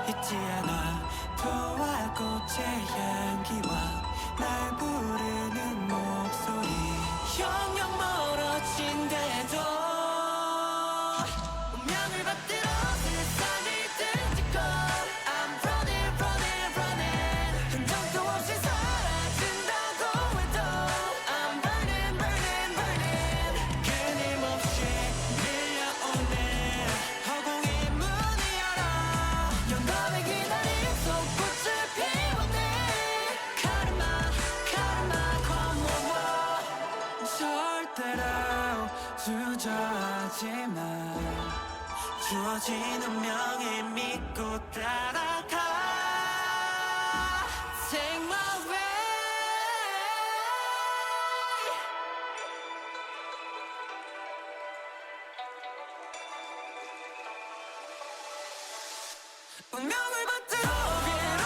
잊지 않아 도화 꽃의 향기와 날 부르는 목소리 영영 멀어진대도 운명을 받들어 세상이 든지건 I'm running running running 흔적도 없이 사라진다고 해도 I'm burning burning burning 끊임없이 밀려오는 허공의 문을 열어 영감의 기다림 속 꽃을 피워내 Karma Karma come over 절대로 주저하지 마 주어진 운명을 믿고 따라가 Take my way 운명을 받들어 위로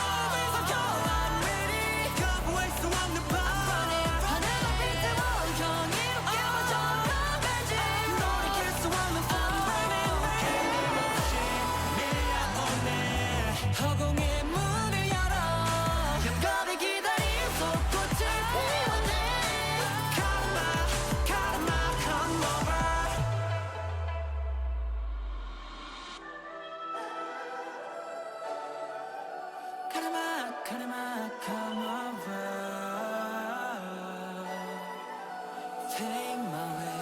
I'm ready 거부할 수 없는 power 하늘로 빛을 원형 이롭게 먼저 가지 돌이킬 수 없는 끊임없이 밀려오네 허공의 문을 열어 영감의 기다림 속 꽃을 피워내 Karma Karma come over Karma, karma, come over. Take my way.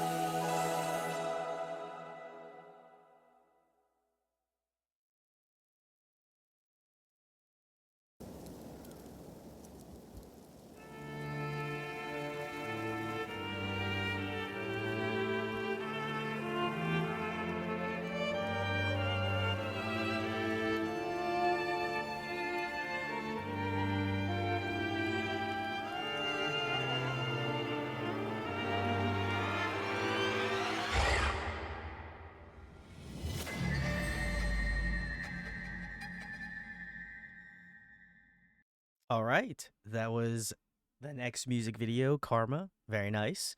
All right. That was the next music video, Karma. Very nice.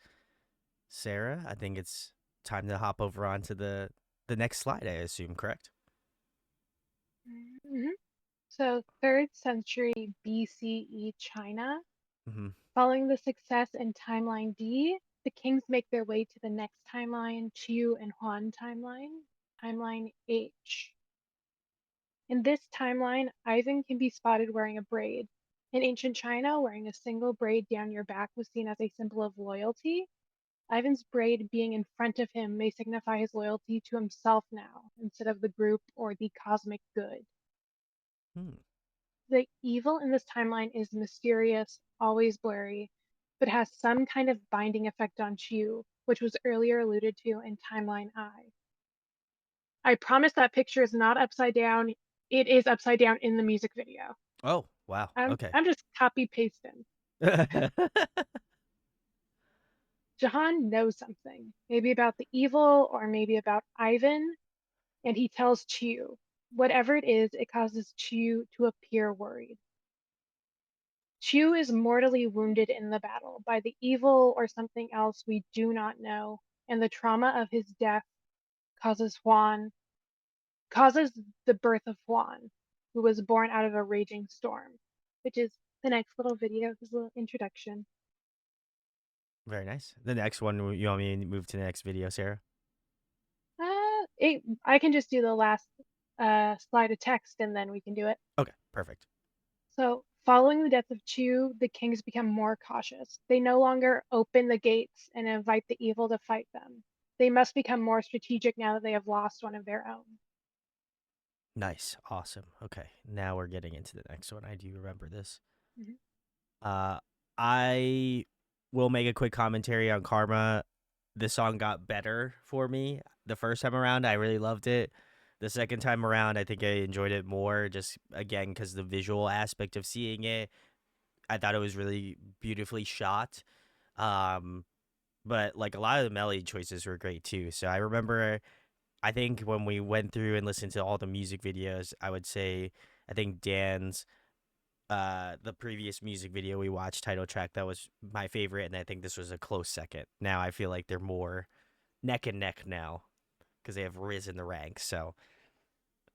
Sarah, I think it's time to hop over onto the next slide, I assume, correct? Mhm. So, 3rd century BCE China. Mm-hmm. Following the success in Timeline D, the kings make their way to the next timeline, Qiu and Huan timeline, Timeline H. In this timeline, Ivan can be spotted wearing a braid. In ancient China, wearing a single braid down your back was seen as a symbol of loyalty. Ivan's braid being in front of him may signify his loyalty to himself now, instead of the group or the cosmic good. Hmm. The evil in this timeline is mysterious, always blurry. but has some kind of binding effect on Chu, which was earlier alluded to in Timeline I. I promise that picture is not upside down. It is upside down in the music video. Oh, wow. I'm Okay. I'm just copy pasting. Jahan knows something, maybe about the evil or maybe about Ivan, and he tells Chu. Whatever it is, it causes Chu to appear worried. Chu is mortally wounded in the battle by the evil or something else we do not know, and the trauma of his death causes the birth of Juan, who was born out of a raging storm, which is the next little video, his little introduction. Very nice. The next one, you want me to move to the next video, Sarah? I can just do the last slide of text and then we can do it. Okay, perfect. So, following the death of Chu, the kings become more cautious. They no longer open the gates and invite the evil to fight them. They must become more strategic now that they have lost one of their own. Nice. Awesome. Okay, now we're getting into the next one. I do remember this. Mhm. I will make a quick commentary on Karma. The song got better for me the first time around. I really loved it. The second time around, I think I enjoyed it more, just again because the visual aspect of seeing it. I thought it was really beautifully shot. But like a lot of the melody choices were great too. So I remember, I think when we went through and listened to all the music videos, I would say I think Dan's the previous music video we watched, title track, that was my favorite, and I think this was a close second. Now I feel like they're more neck and neck now because they have risen the ranks. So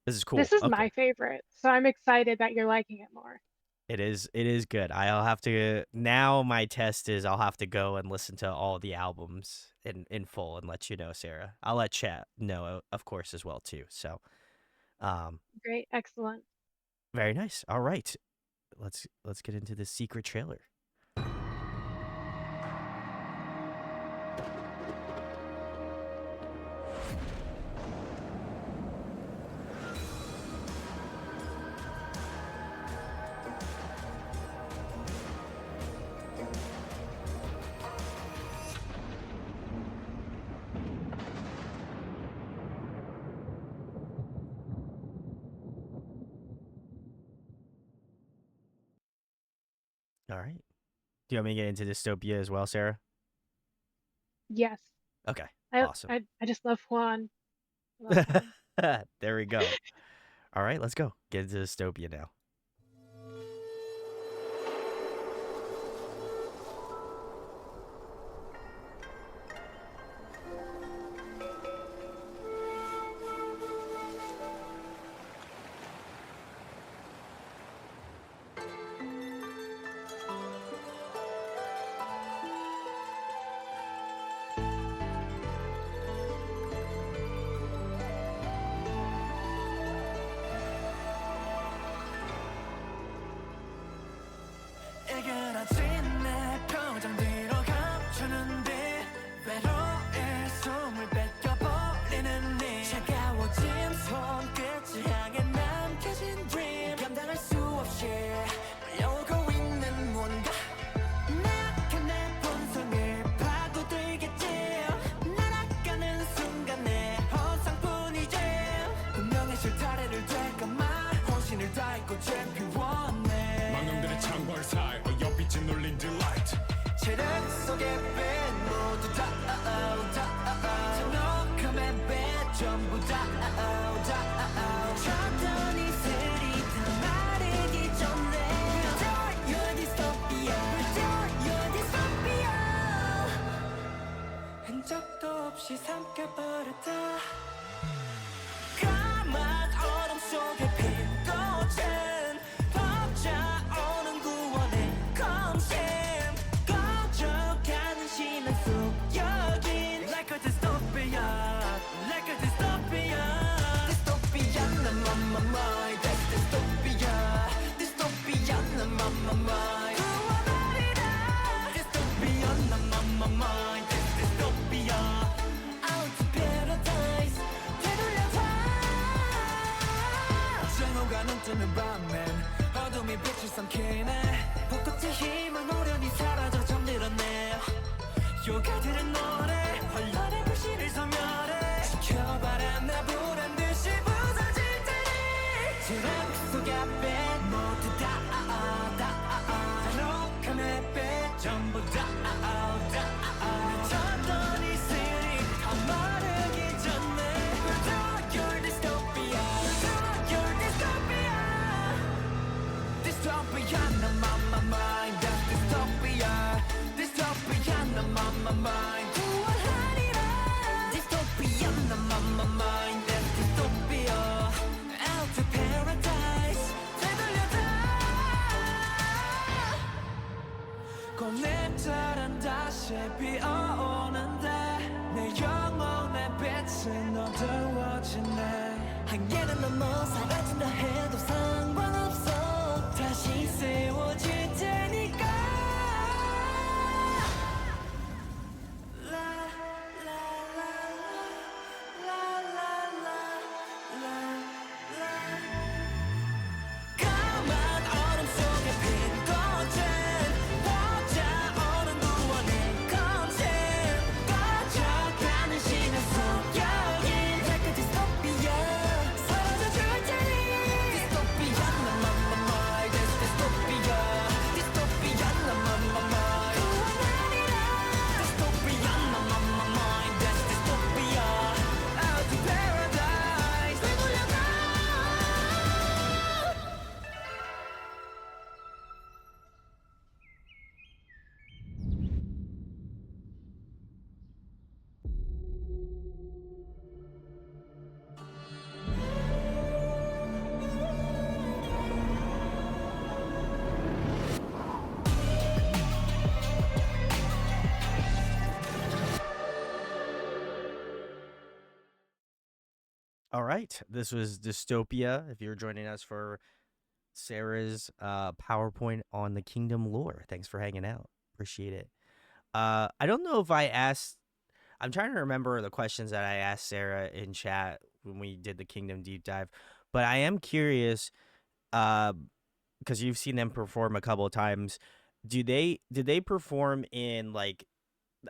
this is cool. This is Okay. my favorite, so I'm excited that you're liking it more. It is good. I'll have to, now my test is I'll have to go and listen to all the albums in full and let you know, Sarah. I'll let chat know, of course, as well too. So Great, excellent. very nice. All right. Let's get into the secret trailer. All right. Do you want me to get into dystopia as well, Sarah? Yes. Okay. I Awesome. I just love Juan. I love Juan. There we go. All right, let's go. Get into dystopia now. 일그러진 내 표정 뒤로 감추는데 외로의 숨을 뺏겨버리는 네 차가워진 손끝을 향해 남겨진 dream 감당할 수 없이 몰려오고 있는 뭔가 나가 내 본성을 파고들겠지 날아가는 순간 내 허상뿐이지 운명의 실타래를 되감아 혼신을 다했고 챔피언네 망령들의 창궐 사이 어여빛이 눌린 delight 체력 속에 뺀 모두 다 잔혹함에 배 전부 다 쳤던 이슬이 다 마르기 전에 Restore your dystopia Restore your dystopia 흔적도 없이 삼켜버렸다 까만 얼음 속에 핀 꽃은 벅차오는 구원의 검심 꺼져가는 시간 속 여긴 Like a dystopia Like a dystopia Dystopia I'm on my mind That's dystopia Dystopia I'm on my mind 구원하리라 Dystopia I'm on my mind That's dystopia Out to paradise 되돌려봐 정오가 눈뜨는 밤엔 어둠이 빛을 삼키네 벚꽃의 힘은 오련히 사라져 잠들었네 Dystopia, I'm on my mind. That's dystopia. Dystopia, I'm on my mind. 구원하리라. Dystopia, I'm on my mind. That's dystopia. Out to paradise. 되돌려다. 꽃잎들은 다시 피어오는데 내 영혼의 빛은 어두워지네. 한계는 넘어 사라진다 해도 상관없어. 다시 세워질 테니까. 까만 얼음 속에 핀 꽃은 꽂아오는 구원의 컨셉. 꺼져가는 시간 속 여긴 약간 디스토피아. 사라져줄 테니. 디스토피아, I'm on my mind. That's dystopia. 디스토피아, I'm on my mind. 구원하리라. 디스토피아, I'm on my mind. That's dystopia. Out to paradise. 되돌려가. All right, this was Dystopia. If you're joining us for Sarah's PowerPoint on the Kingdom lore, thanks for hanging out. Appreciate it. I don't know if I asked. I'm trying to remember the questions that I asked Sarah in chat when we did the Kingdom deep dive, but I am curious because you've seen them perform a couple of times. Did they perform in like?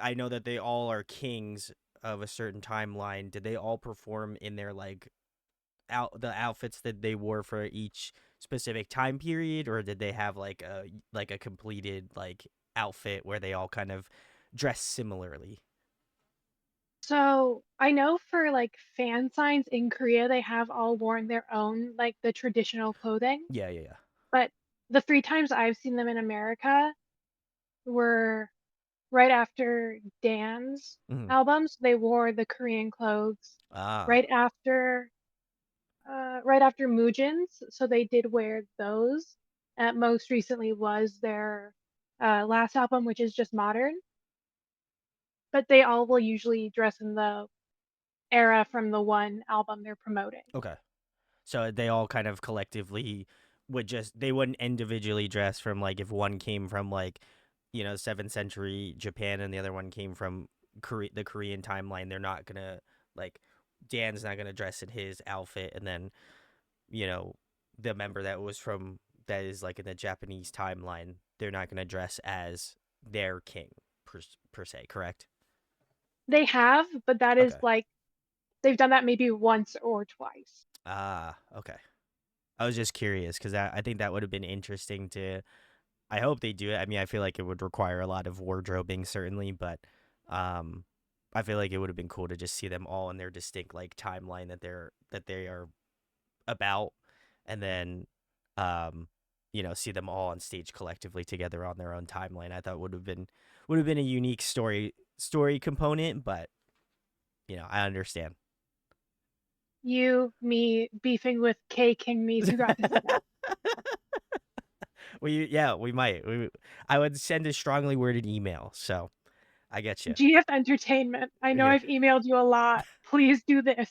I know that they all are kings of a certain timeline. Did they all perform in their like the outfits that they wore for each specific time period, or did they have like a completed like outfit where they all kind of dress similarly? So I know for like fan signs in Korea, they have all worn their own, like the traditional clothing. Yeah, yeah, yeah. But the 3 times I've seen them in America were right after Dan's Mhm. albums. They wore the Korean clothes. Ah, Right after, right after Mujin's, so they did wear those. Most recently was their last album, which is just modern. But they all will usually dress in the era from the one album they're promoting. okay. So they all kind of collectively would just they wouldn't individually dress from like if one came from like 7th century Japan and the other one came from the Korean timeline. They're not gonna like Dan's not gonna dress in his outfit, and then you know the member that is like in the Japanese timeline, they're not gonna dress as their king per se. Correct? They have, but that is Okay. like they've done that maybe once or twice. Ah, okay. I was just curious because I think that would have been interesting to. I hope they do it. I mean, I feel like it would require a lot of wardrobing, certainly, but um, I feel like it would have been cool to just see them all in their distinct like timeline that they are about, and then see them all on stage collectively together on their own timeline. I thought would have been a unique story component, but I understand. You, me, beefing with K King Me's who got to see that. We might. I would send a strongly worded email. So I get you. GF Entertainment. I know Yeah. I've emailed you a lot. Please do this.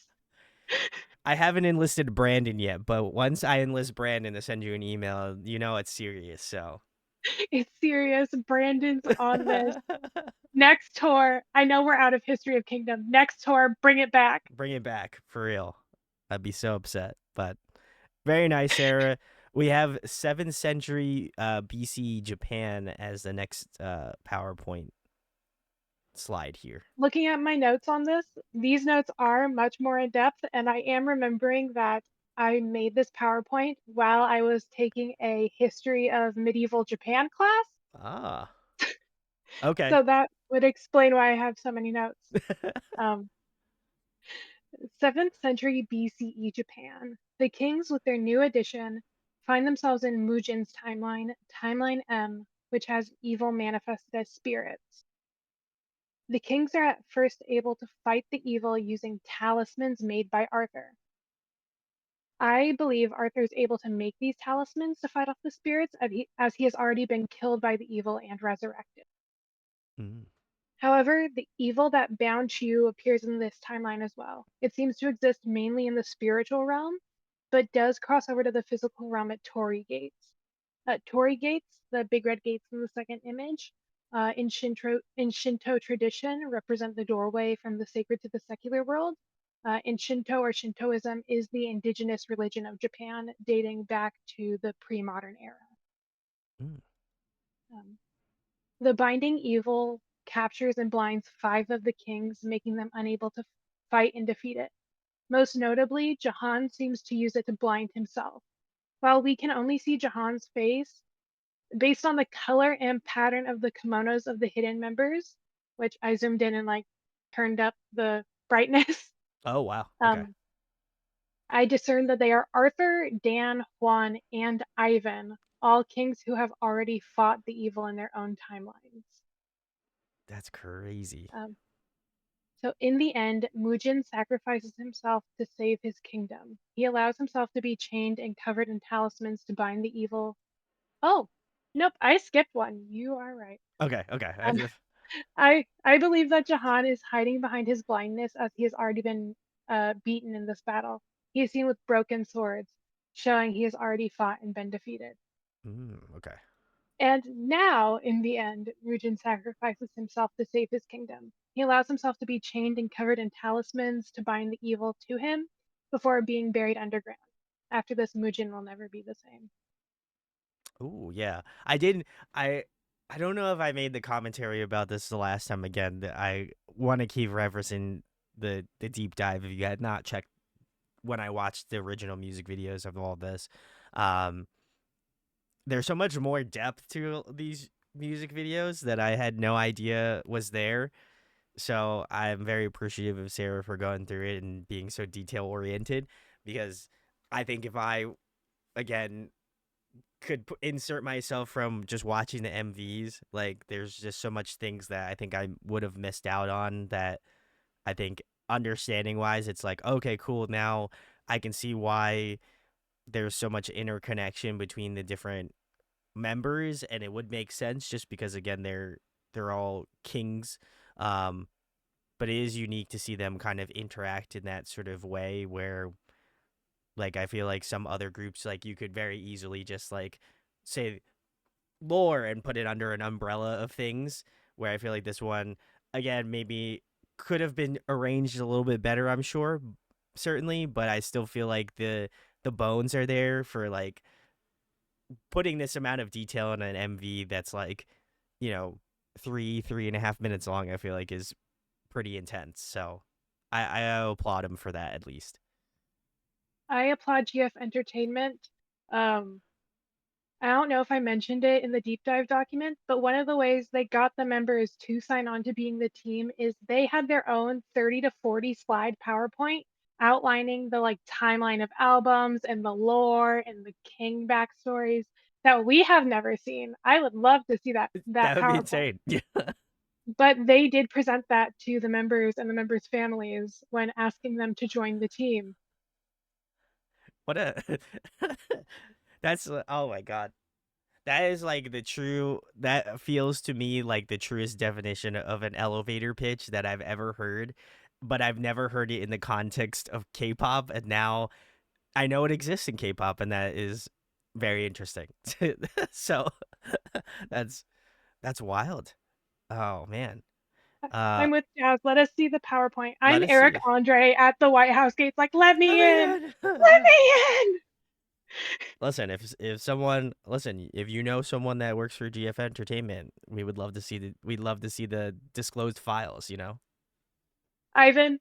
I haven't enlisted Brandon yet, but once I enlist Brandon to send you an email, it's serious. So It's serious. Brandon's on this. Next tour. I know we're out of History of Kingdom. Next tour, bring it back. bring it back for real. I'd be so upset. But very nice, Sarah. We have 7th century BC Japan as the next PowerPoint slide here. Looking at my notes on this, these notes are much more in depth, and I am remembering that I made this PowerPoint while I was taking a History of Medieval Japan class. Ah, okay. So that would explain why I have so many notes. 7th century BCE Japan. The kings with their new addition find themselves in Mujin's timeline, Timeline M, which has evil manifested as spirits. The kings are at first able to fight the evil using talismans made by Arthur. I believe Arthur is able to make these talismans to fight off the spirits as he has already been killed by the evil and resurrected. Mm. However, the evil that bound Chu appears in this timeline as well. It seems to exist mainly in the spiritual realm, but does cross over to the physical realm at Torii Gates. Torii Gates, the big red gates in the second image, in Shinto tradition, represent the doorway from the sacred to the secular world. In Shinto or Shintoism is the indigenous religion of Japan, dating back to the pre-modern era. Mm. Um, the binding evil captures and blinds 5 of the kings, making them unable to fight and defeat it. Most notably, Jahan seems to use it to blind himself. While we can only see Jahan's face, based on the color and pattern of the kimonos of the hidden members, which I zoomed in and like turned up the brightness, Oh wow. Okay. um, I discerned that they are Arthur, Dan, Juan, and Ivan, all kings who have already fought the evil in their own timelines. That's crazy. Um, So in the end, Mujin sacrifices himself to save his kingdom. He allows himself to be chained and covered in talismans to bind the evil. Oh, nope, I skipped one. You are right. Okay. Okay. Um, I believe that Jahan is hiding behind his blindness as he has already been beaten in this battle. He is seen with broken swords, showing he has already fought and been defeated. Okay. And now, in the end, Mujin sacrifices himself to save his kingdom. He allows himself to be chained and covered in talismans to bind the evil to him before being buried underground. After this, Mujin will never be the same. Ooh, yeah. I didn't. I don't know if I made the commentary about this the last time. Again, I want to keep referencing the deep dive. If you had not checked when I watched the original music videos of all this, um, there's so much more depth to these music videos that I had no idea was there. So I'm very appreciative of Sarah for going through it and being so detail oriented, because I think if I again could insert myself from just watching the MVs, like there's just so much things that I think I would have missed out on, that I think understanding wise it's like, okay, cool, now I can see why there's so much interconnection between the different members, and it would make sense just because again they're all kings. um but it is unique to see them kind of interact in that sort of way where, like, I feel like some other groups, like, you could very easily just like say lore and put it under an umbrella of things, where I feel like this one again maybe could have been arranged a little bit better, I'm sure, certainly, but I still feel like the bones are there for like putting this amount of detail in an MV that's like, you know, 3.5 minutes long. I feel like is pretty intense. So I applaud him for that at least. I applaud GF Entertainment. Um, I don't know if I mentioned it in the deep dive document, but one of the ways they got the members to sign on to being the team is they had their own 30 to 40 slide PowerPoint outlining the like timeline of albums and the lore and the King backstories that we have never seen. I would love to see that That would be PowerPoint. insane. Yeah. But they did present that to the members and the members' families when asking them to join the team. What a that's oh my god. That is like the true, that feels to me like the truest definition of an elevator pitch that I've ever heard, but I've never heard it in the context of K-pop, and now I know it exists in K-pop, and that is very interesting. So that's that's wild. Oh man. Uh I'm with Jazz. Let us see the PowerPoint. let I'm us Eric see. Andre at the White House gates, like, let Let me me in! in. Let me in! Listen, if someone, listen, if you know someone that works for GF Entertainment, we'd love to see the disclosed files, you know? Ivan,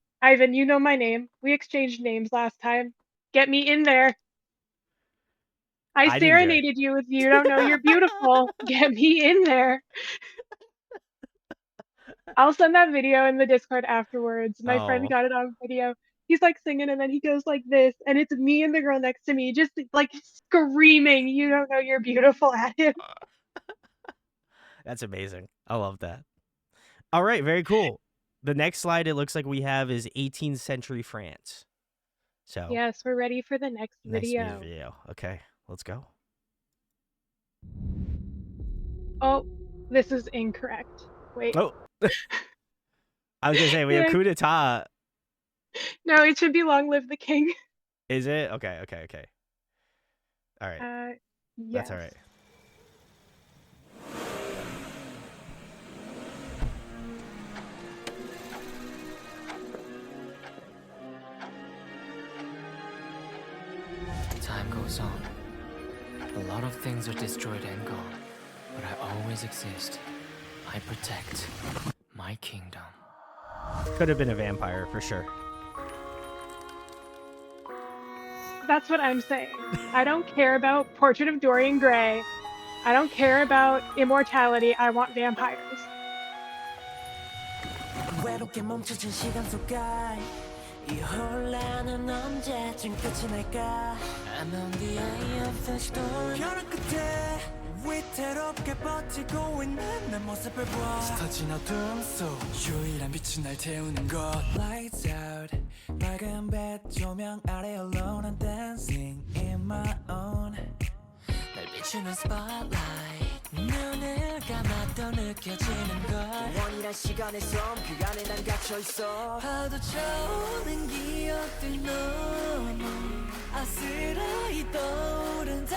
you know my name. We exchanged names last time. Get me in there. I I didn't do it. serenaded you with You Don't Know You're Beautiful. Get me in there. I'll send that video in the Discord afterwards. My friend Oh, got it on video. he's like singing and then he goes like this, and it's me and the girl next to me just like screaming, "You don't know you're beautiful" at him. That's amazing. I love that. All right, very cool. The next slide it looks like we have is 18th century France. So Yes, we're ready for the next next music video. video. Okay, let's go. Oh, this is incorrect. Wait. Oh, I was gonna say we have Yeah, coup d'etat. no, it should be "Long Live the King." Is it? Okay. All right, that's all Yes. right. Time goes on. A lot of things are destroyed and gone, but I always exist. I protect my kingdom. Could have been a vampire for sure. That's what I'm saying. I don't care about Portrait of Dorian Gray. I don't care about immortality. I want vampires. 외롭게 멈춰진 시간 속에 이 혼란은 언제쯤 끝이 날까 I'm on the eye of the storm 벼랑 끝에 위태롭게 버티고 있는 내 모습을 봐 짙어진 어둠 속 유일한 빛이 날 태우는 것 Lights out 밝은 빛 조명 아래 alone I'm dancing in my own 날 비추는 spotlight 눈을 감아도 느껴지는 걸 원이란 시간의 섬 그 안에 난 갇혀있어 파도 차오는 기억들 너무 아스라이 떠오른다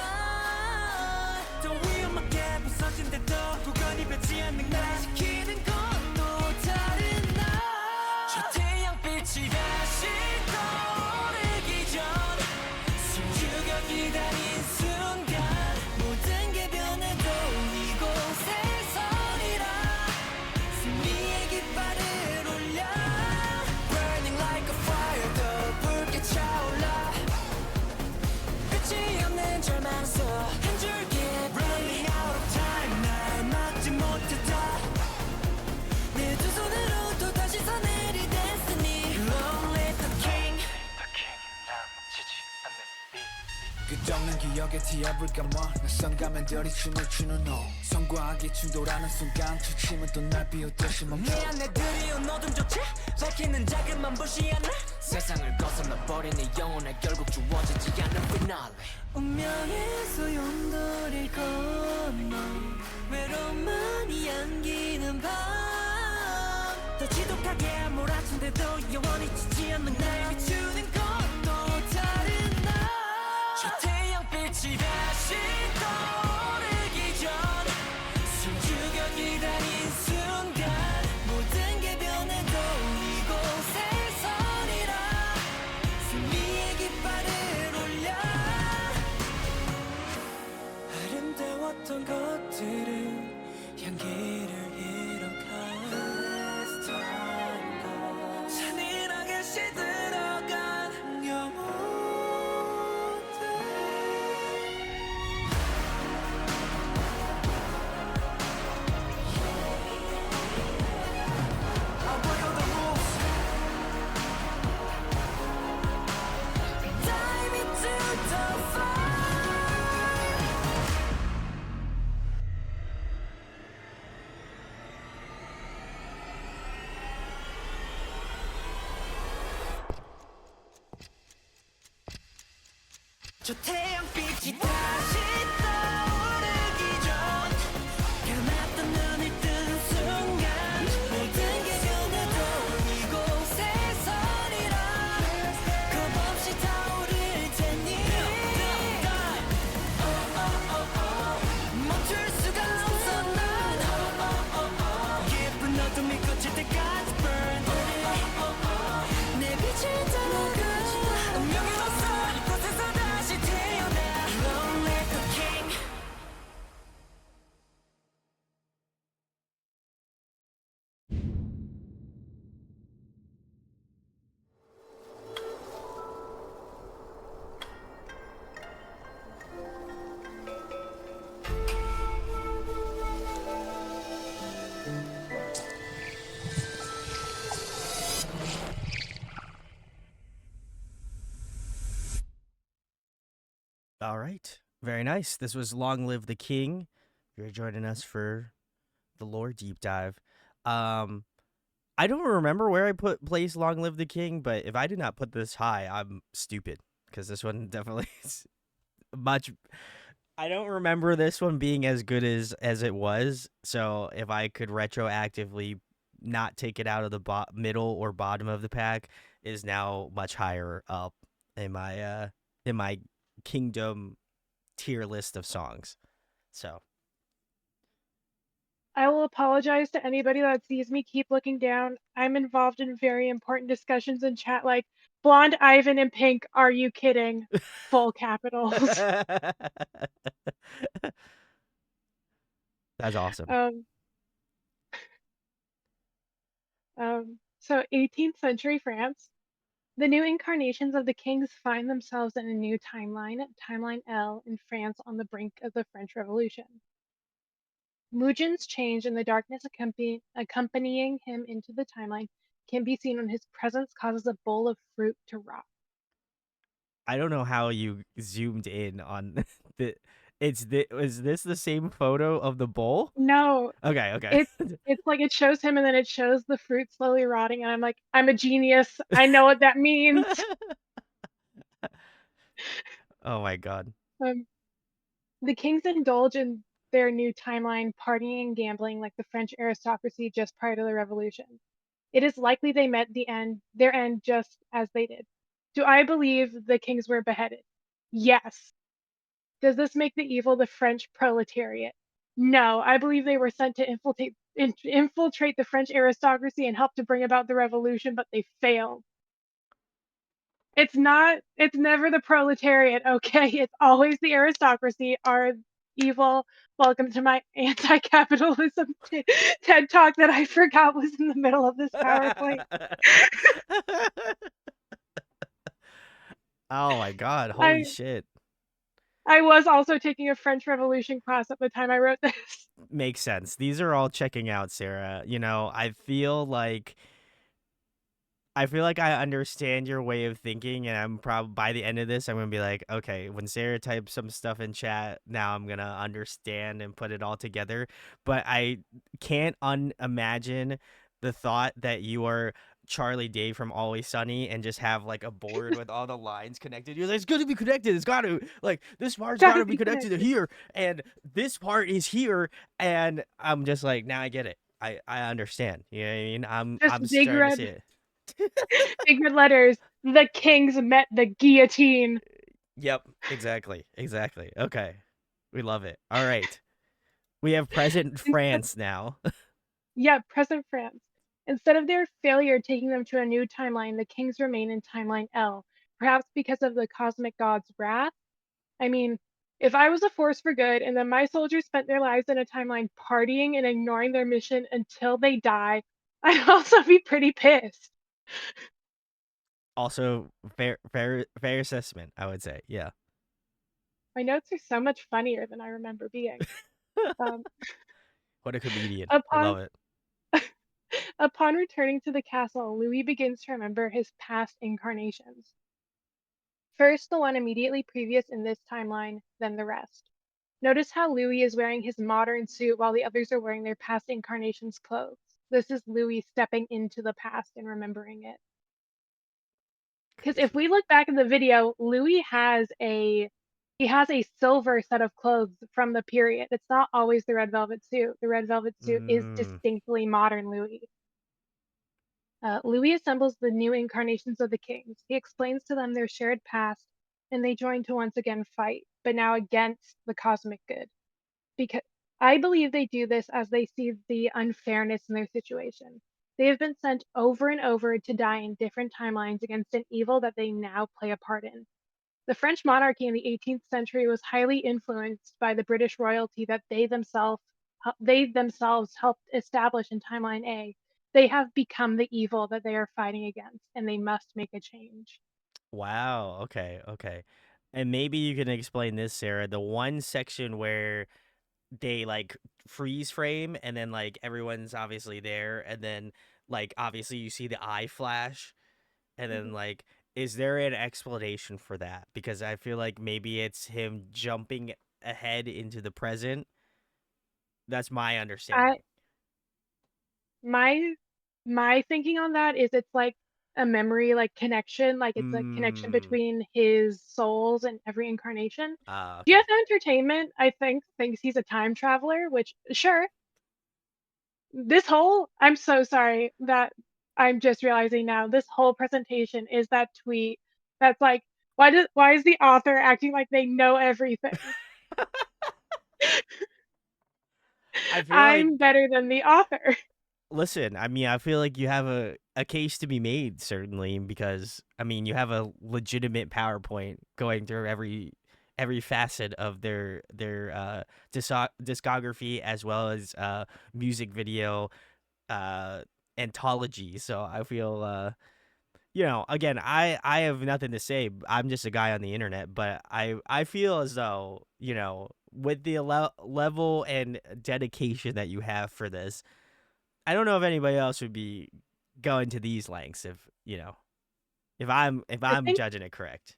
더 위험하게 부서진데도 구간이 닿지 않는 날 지키는 건 또 다른 나저 태양빛이 다시 떠오르기 전 숨죽여 기다린 순간 모든 게 변해도 이곳에 서리라 승리의 깃발을 올려 Burning like a fire 더 붉게 차올라 끝이 없는 절망 속 한 줄기 Running out of time 날 막지 못했다 내 두 손으로 또 다시 서내릴 destiny Long live the king 끝없는 기억에 티압을 감아 낯선 가면들이 춤을 추는 너 성과하기 충돌하는 순간 주침은 또 날 비웃듯이 멈춰 내 안에 드리운 어둠조차 밝히는 자그만 불씨 하나 세상을 거슬러 버린 이 영혼에 결국 주어지지 않는 피날레. 운명의 소용돌이를 건너 외로움만이 안기는 밤더 지독하게 몰아친데도 영원히 지지 않는 날 비추는 것도 다른 나저 태양빛이 다시 떠오르기 전 숨죽여 기다린 순간 모든 게 변해도 이곳에 서리라 승리의 깃발을 올려 아름다웠던 것들은 향기를 잃어가 잔인하게 시들어간 영혼들 I'll break all the rules Dive into the fire 저 태양빛이 다시 떠오르기 전 감았던 눈을 뜨는 순간 모든 게 변해도 이곳에 서리라 겁없이 타오를 테니 멈출 수가 없어 난 깊은 어둠이 꺼질 때까지 burn 내 빛을 따라가 운명의 어서 이곳에서 다시 태어나 Long live the king right. Very nice. This was Long Live the King. You're joining us for the lore deep dive. Um, I don't remember where I place Long Live the King, but if I did not put this high, I'm stupid because this one definitely is much. I don't remember this one being as good as it was. So if I could retroactively not take it out of the middle or bottom of the pack, is now much higher up in my Kingdom tier list of songs. So I will apologize to anybody that sees me keep looking down. I'm involved in very important discussions in chat like Blonde Ivan and Pink, are you kidding? Full capitals. that's awesome. um, so 18th century France. The new incarnations of the kings find themselves in a new timeline, Timeline L, in France on the brink of the French Revolution. Mujan's change and the darkness accompanying him into the timeline can be seen when his presence causes a bowl of fruit to rot. I don't know how you zoomed in on the. Is this the same photo of the bowl? No, Okay, okay. it's like it shows him and then it shows the fruit slowly rotting, and I'm like, I'm a genius. I know what that means. Oh my god. Um, the kings indulge in their new timeline, partying and gambling like the French aristocracy just prior to the revolution. It is likely they met their end just as they did. Do I believe the kings were beheaded? Yes. Does this make the evil the French proletariat? No, I believe they were sent to infiltrate the French aristocracy and help to bring about the revolution, but they failed. It's never the proletariat, okay? It's always the aristocracy are evil. Welcome to my anti-capitalism TED talk that I forgot was in the middle of this PowerPoint. Oh my god, holy I shit. I was also taking a French Revolution class at the time I wrote this. Makes sense. These are all checking out, Sarah. You know, I feel like I understand your way of thinking, and I'm probably by the end of this, I'm gonna be like, okay, when Sarah types some stuff in chat, now I'm gonna understand and put it all together. But I can't unimagine the thought that you are Charlie Day from Always Sunny and just have like a board with all the lines connected. You're like, it's gonna be connected. It's gotta like this part's Gotta gotta be be connected to connected. here, and this part is here, and I'm just like, now I get it. I understand. You know what I mean? Just I'm starting to see it. big red letters. The kings met the guillotine. Yep, exactly. Exactly. Okay. We love it. All right. We have present France now. Yeah, present France. Instead of their failure taking them to a new timeline, the kings remain in timeline L, perhaps because of the cosmic god's wrath. I mean, if I was a force for good and then my soldiers spent their lives in a timeline partying and ignoring their mission until they die, I'd also be pretty pissed. Also, fair assessment, I would say. Yeah. My notes are so much funnier than I remember being. Um, What a comedian. I upon love it. upon returning to the castle, Louis begins to remember his past incarnations. First, the one immediately previous in this timeline, then the rest. Notice how Louis is wearing his modern suit while the others are wearing their past incarnations' clothes. This is Louis stepping into the past and remembering it. Because if Crazy. we look back in the video, Louis has a silver set of clothes from the period. It's not always the red velvet suit. The red velvet suit is Mm. distinctly modern Louis. Louis assembles the new incarnations of the kings. He explains to them their shared past, and they join to once again fight, but now against the cosmic good. Because I believe they do this as they see the unfairness in their situation. They have been sent over and over to die in different timelines against an evil that they now play a part in. The French monarchy in the 18th century was highly influenced by the British royalty that they themselves helped establish in Timeline A. They have become the evil that they are fighting against, and they must make a change. Wow. Okay. Okay. And maybe you can explain this, Sarah. The one section where they like freeze frame and then like everyone's obviously there and then like obviously you see the eye flash and then Mhm. like Is there an explanation for that? Because I feel like maybe it's him jumping ahead into the present. That's my I understanding. my my thinking on that is it's like a memory like connection, like it's a connection Mm. between his souls and every incarnation. Okay. GF Entertainment, I think, thinks he's a time traveler, which sure. This whole I'm so sorry that I'm just realizing now, this whole presentation is that tweet that's like, why is the author acting like they know everything? I feel like I'm better than the author. listen, I mean, I feel like you have a case to be made, certainly, because I mean, you have a legitimate PowerPoint going through every facet of their discography as well as music video uh anthology. So I feel again, I have nothing to say. I'm just a guy on the internet, but I feel as though, with the level and dedication that you have for this, I don't know if anybody else would be going to these lengths if I I'm think judging it correct.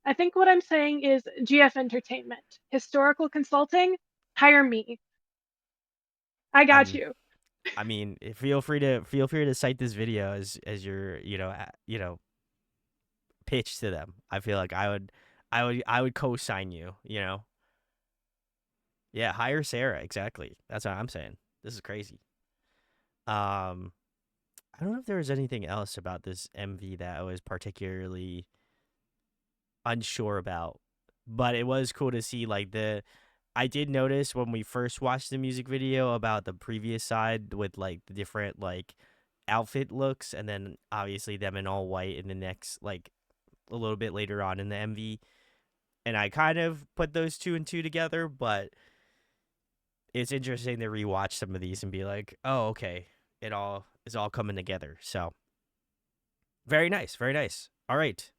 I think what I'm saying is GF Entertainment, historical consulting, hire me. I got I'm you. I mean, feel free to cite this video as your, pitch to them. I feel like I would co-sign you, Yeah, hire Sarah, exactly. That's what I'm saying. This is crazy. Um I don't know if there was anything else about this MV that I was particularly unsure about, but it was cool to see like I did notice when we first watched the music video about the previous side with like the different like outfit looks, and then obviously them in all white in the next like a little bit later on in the MV. And I kind of put those two and two together, but it's interesting to rewatch some of these and be like, oh, okay, it all is all coming together. So very nice, very nice. All right.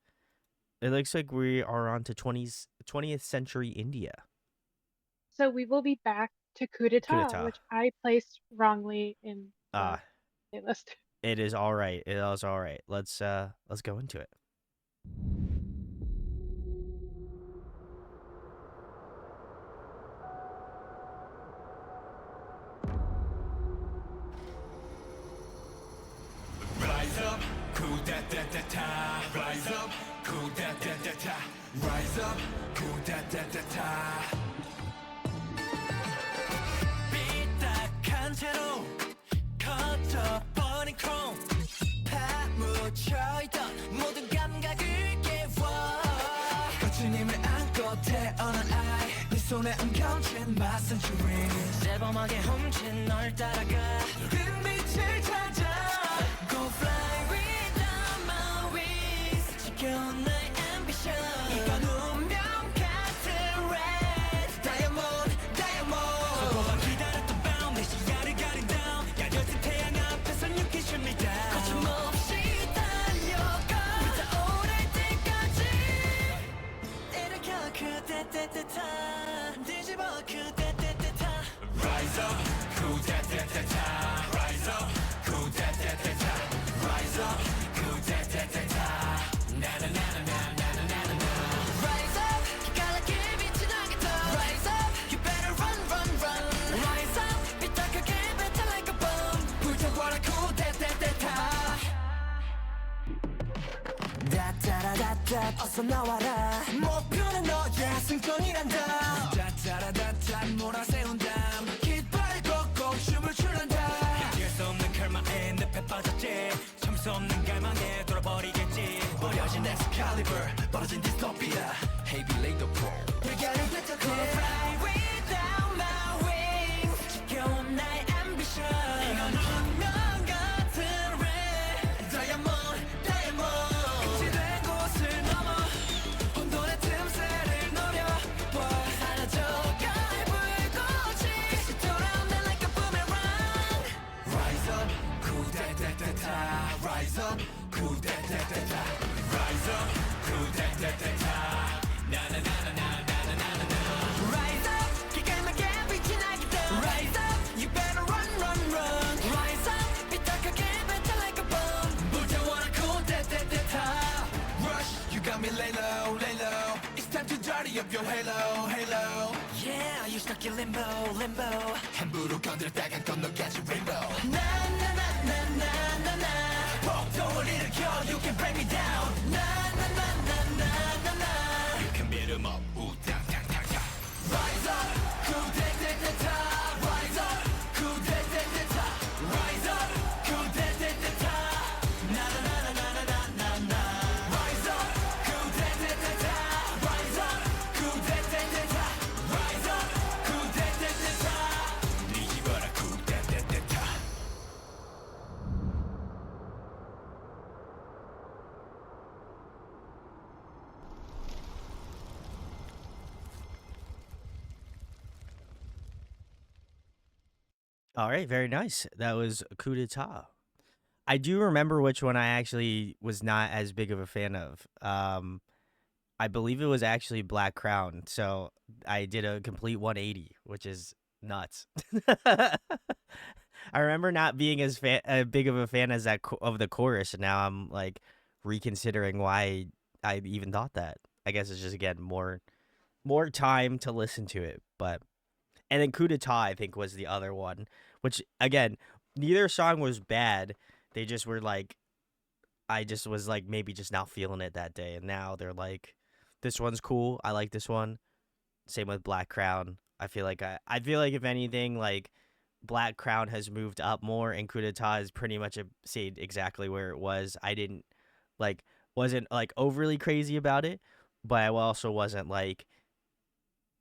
It looks like we are on to 20th century India. So we will be back to coup Coup d'etat, d'etat. which I placed wrongly in the Ah, playlist. it is all right. It is all right. Let's go into it. Rise up, coup d'etat. Rise up, coup d'etat. Rise up, coup d'etat. 삐딱한 채로 커져버린 chrome 파묻혀있던 모든 감각을 깨워 거친 힘을 안고 태어난 아이 네 손에 엉켜진 messengeries 대범하게 훔친 널 따라가 큰 빛을 찾아 Go fly without my wings 지켜온 나의 ambition 이건 운명 같은 red diamond diamond 서로가 기다렸던 밤 내 시야를 가린 다음 야려진 태양 앞에서 유기십니다 거침없이 달려가 불타 오를 때까지 일으켜 그때때때타 뒤집어 그때때때타 Rise up 그때때때타 Rise up 그때때때타 Rise up 그때때때타 나나나나나나나나 Rise up 기깔나게 빛이 나게 더 Rise up you better run run run Rise up 삐딱하게 battle like a bomb 불타버려 그때때때타 다따라다따 어서 나와라 목표는 너의 승천이란다 다따라다따 몰아세운 담 깃발을 걷고 춤을 추란다 이길 수 없는 칼마에 늪에 빠졌지 참을 수 없는 갈망에 돌아버리겠지 버려진 Excalibur 벌어진 dystopia Heavy later pro 불가능 뱉어 fly without my wings 지켜온 나의 ambition 이건 운명 같은 red diamond diamond 끝이 된 곳을 넘어 혼돈의 틈새를 노려봐 사라져갈 불꽃이 다시 돌아온 날 like a boomerang Rise up 쿠데데데타 Rise up 쿠데데데타 Rise up 쿠데데데타 나나나나나 light up your halo, halo. Yeah, you stuck in limbo, limbo. 함부로 건드렸다간 건너가지 rainbow. Na na na na na na na. 폭동을 일으켜, you can break me down. Na na na na na na na. You can beat 'em up, ooh, tang tang tang tang. Rise up, cool day day day top. Rise up, cool day day day top. Rise up, cool day day day top. Na na na na na na na na. Rise up, cool day day day top. Rise up, cool day day day top. Rise up, cool day day day top. 네 힘어라 cool day day day top. All right, very nice. That was coup d'etat. I do remember which one I actually was not as big of a fan of. I believe it was actually Black Crown. So I did a complete 180, which is nuts. I remember not being as big of a fan as of the chorus, and now I'm like reconsidering why I even thought that. I guess it's just again more time to listen to it, but and then coup d'etat I think was the other one, which again neither song was bad. They just were like I just was like maybe just not feeling it that day, and now they're like, this one's cool. I like this one. Same with Black Crown. I feel like if anything, like Black Crown has moved up more, and coup d'etat is pretty much stayed exactly where it was. I didn't like wasn't like overly crazy about it, but I also wasn't like,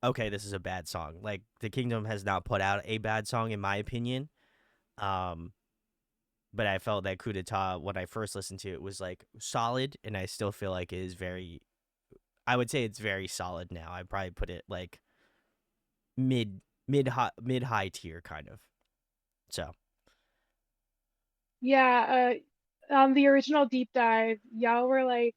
okay, this is a bad song. Like the Kingdom has not put out a bad song in my opinion. Um, but I felt that coup d'etat when I first listened to it was like solid, and I still feel like it is very. I would say it's very solid now. I'd probably put it like mid high tier kind of. So Yeah, on the original deep dive, y'all were like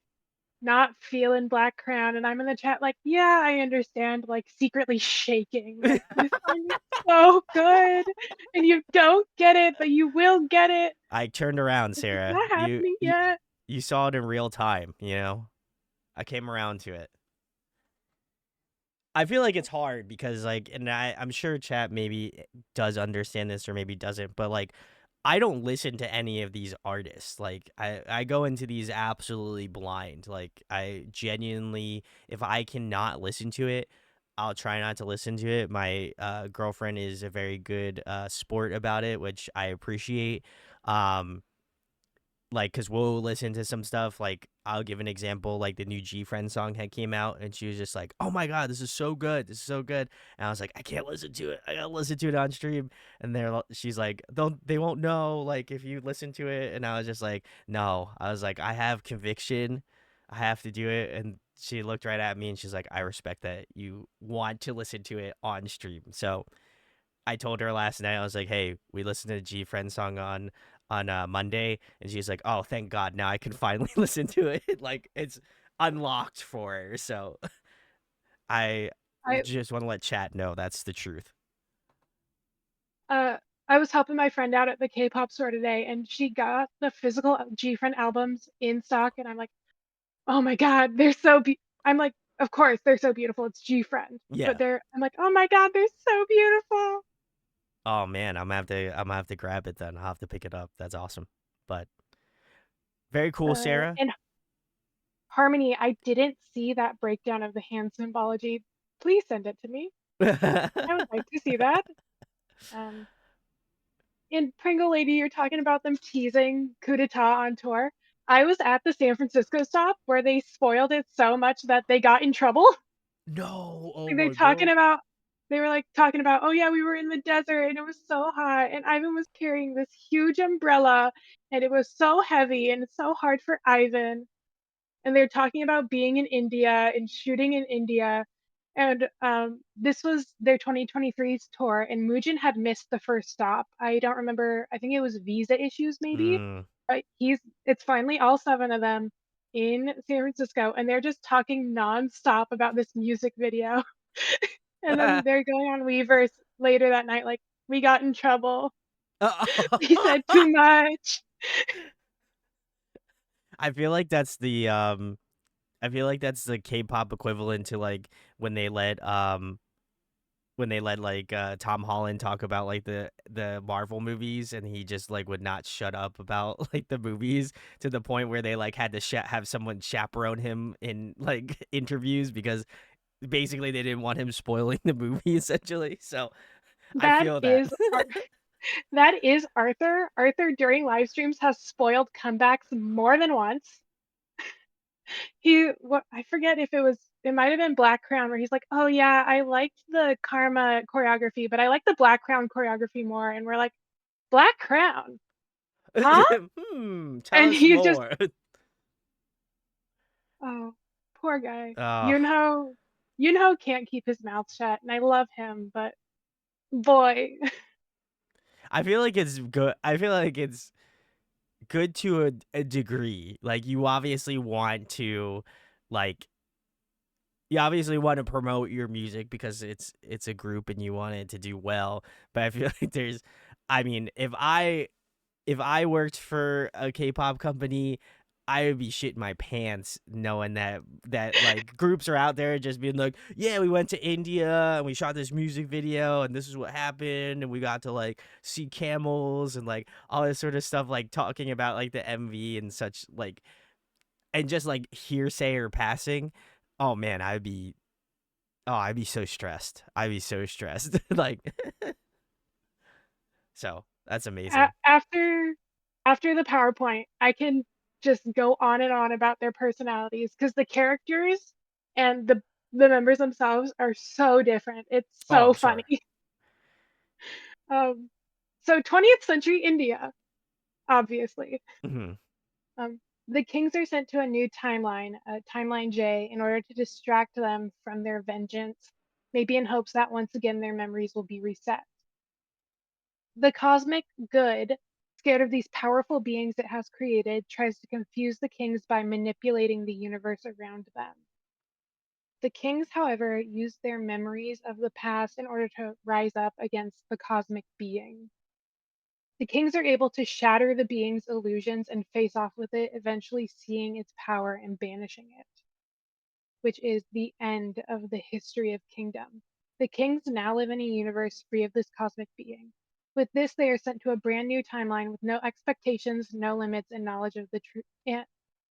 not feeling Black Crown, and I'm in the chat like, yeah, I understand, like secretly shaking. Like this song is so good, and you don't get it, but you will get it. I turned around, Like, it's Sarah. not happening You yet. you saw it in real time. You know, I came around to it. I feel like it's hard because like, and I'm sure chat maybe does understand this or maybe doesn't, but like, I don't listen to any of these artists. Like, I go into these absolutely blind. Like, I genuinely, if I cannot listen to it, I'll try not to listen to it. My girlfriend is a very good sport about it, which I appreciate. Um, like because we'll listen to some stuff, like I'll give an example, like the new G Friend song had came out and she was just like, oh my god, this is so good, this is so good, and I was like, I can't listen to it, I gotta listen to it on stream. And she's like, they won't know like if you listen to it, and I was just like, no, I was like, I have conviction, I have to do it. And she looked right at me and she's like, I respect that you want to listen to it on stream. So I told her last night, I was like, hey, we listened to the G Friend song on Monday, and she's like, oh, thank God, now I can finally listen to it. Like it's unlocked for her. So I I just want to let chat know that's the truth. uh I was helping my friend out at the K-pop store today, and she got the physical G-Friend albums in stock, and I'm like, oh my God, they're so I'm like, of course they're so beautiful. It's G-Friend, but Yeah. I'm like, oh my God, they're so beautiful. Oh man, I'm gonna have to grab it then. I'll have to pick it up. That's awesome. But very cool, Sarah. And Harmony, I didn't see that breakdown of the hand symbology. Please send it to me. I would like to see that. Um, and Pringle Lady, you're talking about them teasing coup d'etat on tour. I was at the San Francisco stop where they spoiled it so much that they got in trouble. No, oh Like, they're my talking god. about, they were like talking about, oh yeah, we were in the desert and it was so hot, and Ivan was carrying this huge umbrella and it was so heavy and it's so hard for Ivan. And they're talking about being in India and shooting in India. And this was their 2023's tour, and Muujin had missed the first stop. I don't remember. I think it was visa issues, maybe. Mm. But it's finally all seven of them in San Francisco, and they're just talking nonstop about this music video. And then they're going on Weverse later that night, like, we got in trouble. We said too much. I feel like that's the K-pop equivalent to like when they let like Tom Holland talk about like the Marvel movies, and he just like would not shut up about like the movies, to the point where they like had to have someone chaperone him in like interviews, because basically they didn't want him spoiling the movie essentially. So I That feel that. is that is Arthur. Arthur during live streams has spoiled comebacks more than once. What I forget if it might have been Black Crown where he's like, "Oh yeah, I liked the Karma choreography, but I like the Black Crown choreography more." And we're like, "Black Crown? Huh?" Tell And us he's just, more. oh, poor guy. uh, Yunho can't keep his mouth shut, and I love him, but boy, I feel like it's good. I feel like it's good to a degree. Like you obviously want to, like, you obviously want to promote your music because it's a group and you want it to do well. But I feel like there's, I mean, if I worked for a K-pop company, I would be shitting my pants knowing that like groups are out there just being like, yeah, we went to India and we shot this music video and this is what happened and we got to like see camels and like all this sort of stuff, like talking about like the MV and such, like, and just like hearsay or passing. Oh man, I'd be so stressed. I'd be so stressed. Like, so that's amazing. after the PowerPoint, I can just go on and on about their personalities because the characters and the members themselves are so different. It's Oh, so I'm funny. sure. Um, so 20th century India, obviously. Hmm. The kings are sent to a new timeline, timeline J, in order to distract them from their vengeance, maybe in hopes that once again their memories will be reset. The cosmic good, scared of these powerful beings it has created, tries to confuse the kings by manipulating the universe around them. The kings, however, use their memories of the past in order to rise up against the cosmic being. The kings are able to shatter the being's illusions and face off with it, eventually seeing its power and banishing it, which is the end of the history of kingdom. The kings now live in a universe free of this cosmic being. With this, they are sent to a brand new timeline with no expectations, no limits, and knowledge of the truth,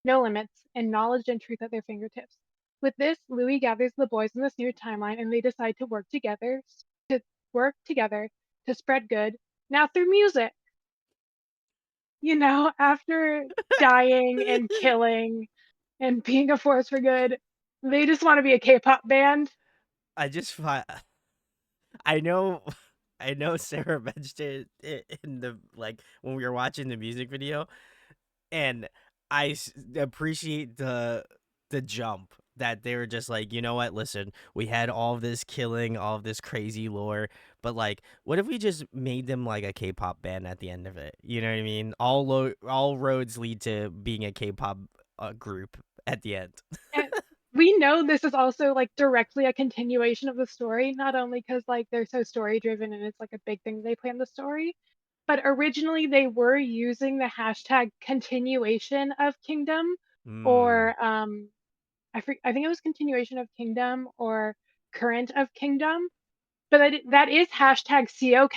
no limits, and knowledge and truth at their fingertips. With this, Louis gathers the boys in this new timeline, and they decide to work together to spread good. Now through music, after dying and killing and being a force for good, they just want to be a K-pop band. I just find I know I know Sarah mentioned it in the, like, when we were watching the music video, and appreciate the jump that they were just like, you know what, listen, we had all of this killing, all of this crazy lore, but like, what if we just made them like a K-pop band at the end of it? You know what I mean? All roads lead to being a K-pop group at the end. And we know this is also like directly a continuation of the story, not only because like they're so story driven and it's like a big thing they play in the story, but originally they were using the hashtag continuation of kingdom, Mm. or I think it was continuation of kingdom or current of kingdom, but that is hashtag COK.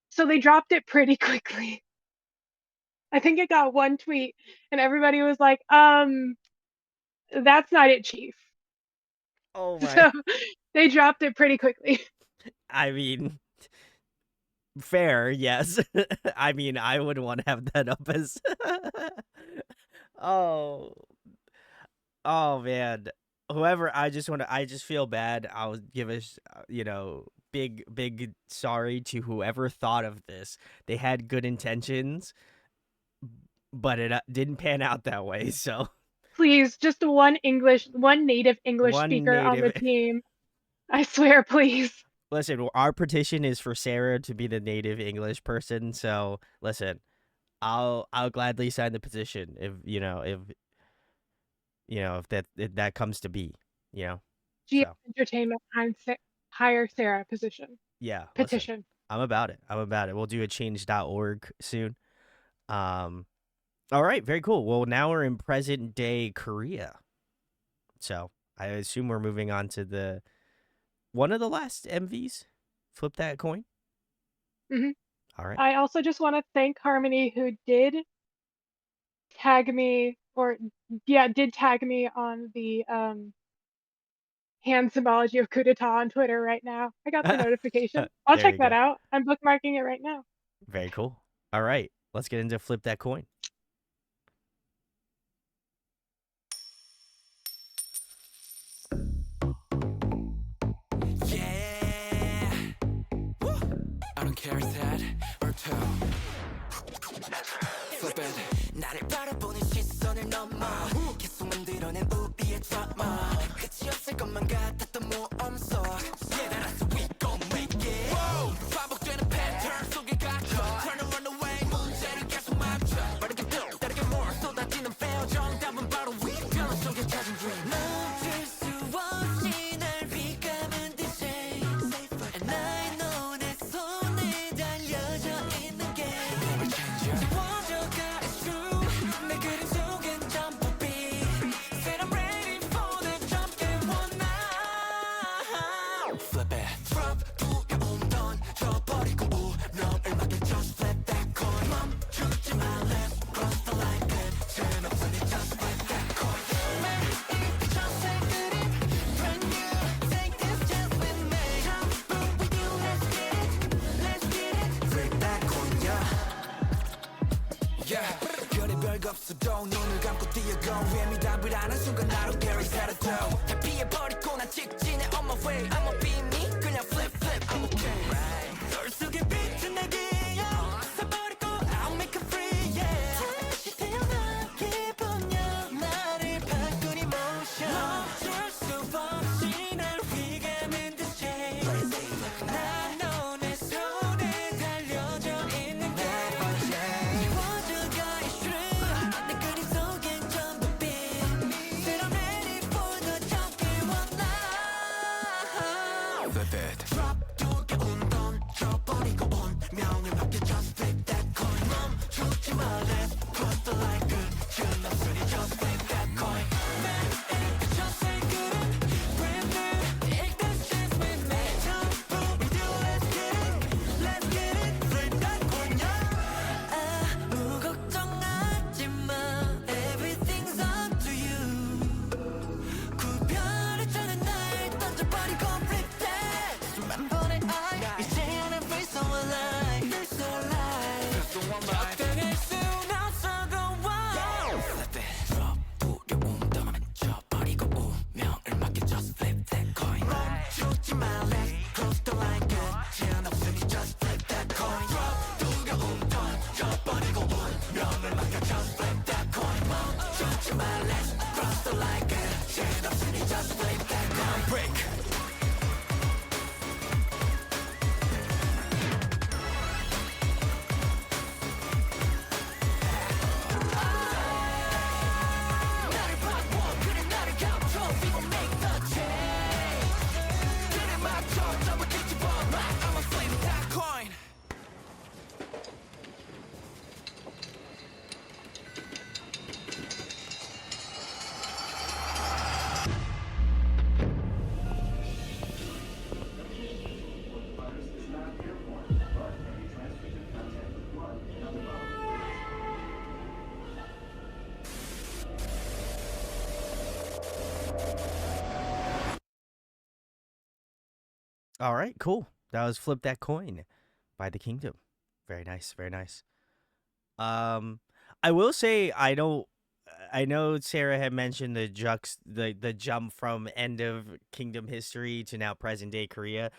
So they dropped it pretty quickly. I think it got one tweet and everybody was like, that's not it, chief. Oh my. So they dropped it pretty quickly. I mean, fair, yes. I mean, I would want to have that up as. Oh, oh man. Whoever, I just feel bad. I'll give us, big sorry to whoever thought of this. They had good intentions, but it didn't pan out that way. So, Please, just one native English one speaker on the native. team. I swear, please. Listen, our petition is for Sarah to be the native English person. So, listen, I'll gladly sign the petition if that comes to be, you know. GM So Entertainment hire Sarah position yeah, listen, petition. I'm about it. I'm about it. We'll do a change.org soon. Um, all right, very cool. Well, now we're in present day Korea. So I assume we're moving on to the one of the last MVs. Flip that coin. hmm All right. I also just want to thank Harmony, who did tag me, or yeah, did tag me on the hand symbology of coup d'etat on Twitter right now. I got the notification. I'll There check you that go. out. I'm bookmarking it right now. Very cool. All right. Let's get into flip that coin. Yeah. Woo. I don't care sad or two. Flip it. 나를 바라보는 시선을 넘어 계속 만들어낸 우리의 드라마 끝이 없을 것만 같았던 모험 속 Yeah, that's how we gon' make it. Whoa. 반복되는 패턴 속에 갇혀 Turn and run away 문제를 계속 맞춰 빠르게 build 다르게 more 쏟아지는 fail 정답은 바로 we 변화 속에 찾은 dream 멈출 수 없이 날 비감은 듯이 And I know 내 손에 달려져 있는 게 Never change you 지워져가 it's true 내 그림 속엔 전부 빛 Said I'm ready for the jump get one now Flip it Drop 두려움 던져버리고 운명을 맡겨 Just flip that coin 멈추지 마 Let's cross the line 끝은 없으니 just flip that coin 매일 이 첫색 그림 Brand new Take this chance with me Jump with you let's get it Flip that coin yeah 별의별 거 없어도 눈을 감고 뛰어go 의미 답을 아는 순간 나로 There is how to do 다 피해버리고 난 직진해 on my way I'ma be me 그냥 flip flip I'm okay 널 속에 비친 내 기억 써버리고 I'll make it free yeah 다시 태어난 기분이야 나를 바꾼 emotion 멈출 수 없이 날 휘감은 듯이 난 너 내 손에 달려져 있는 게 지워져가 it's true 내 그림 속엔 전부 빛 Said I'm ready for the jump get one now Flip it Drop 두려움 던져버리고 운명을 맡겨 Just flip that coin 멈추지 마 Let's cross the line 끝은 없으니 Just flip that coin 매일 그 첫색 그림 Brand new Take this chance with me Jump with you let's get it Flip that coin yeah 아무 걱정하지 마 Everything's up to you 구별했잖아 날 던져버리고 flip that 수만 번의 eye 이제 난 feel so alive Feel so alive 적당할 순 없어 go on Flip it Drop 두려움 던져버리고 운명을 맡겨 Just flip that coin 멈추지 마 Let's cross the line 끝은 없으니 Just flip that coin Drop 두려움 던져버리고 운명을 맡겨 Just flip that coin 멈추지 마 Let's cross the line 끝은 없으니 Just flip that coin Break 나를 바꿔 그래 나를 감춰 We gon' make the change 그래 맞춰 점을 뒤집어 Right I'ma flip that coin All right, cool. That was Flip That Coin by The Kingdom. Very nice, very nice. I will say I know Sarah had mentioned the jump from end of Kingdom history to now present day Korea.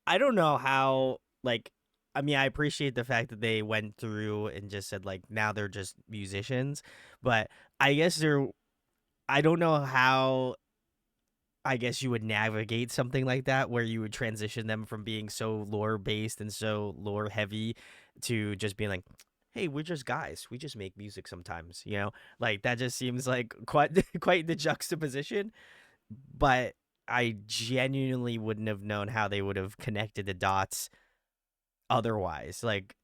I don't know how, like, I mean, I appreciate the fact that they went through and just said like now they're just musicians, but I guess I don't know how I guess you would navigate something like that where you would transition them from being so lore based and so lore heavy to just being like, hey, we're just guys. We just make music sometimes, you know? Like that just seems like quite quite the juxtaposition. But I genuinely wouldn't have known how they would have connected the dots otherwise. Like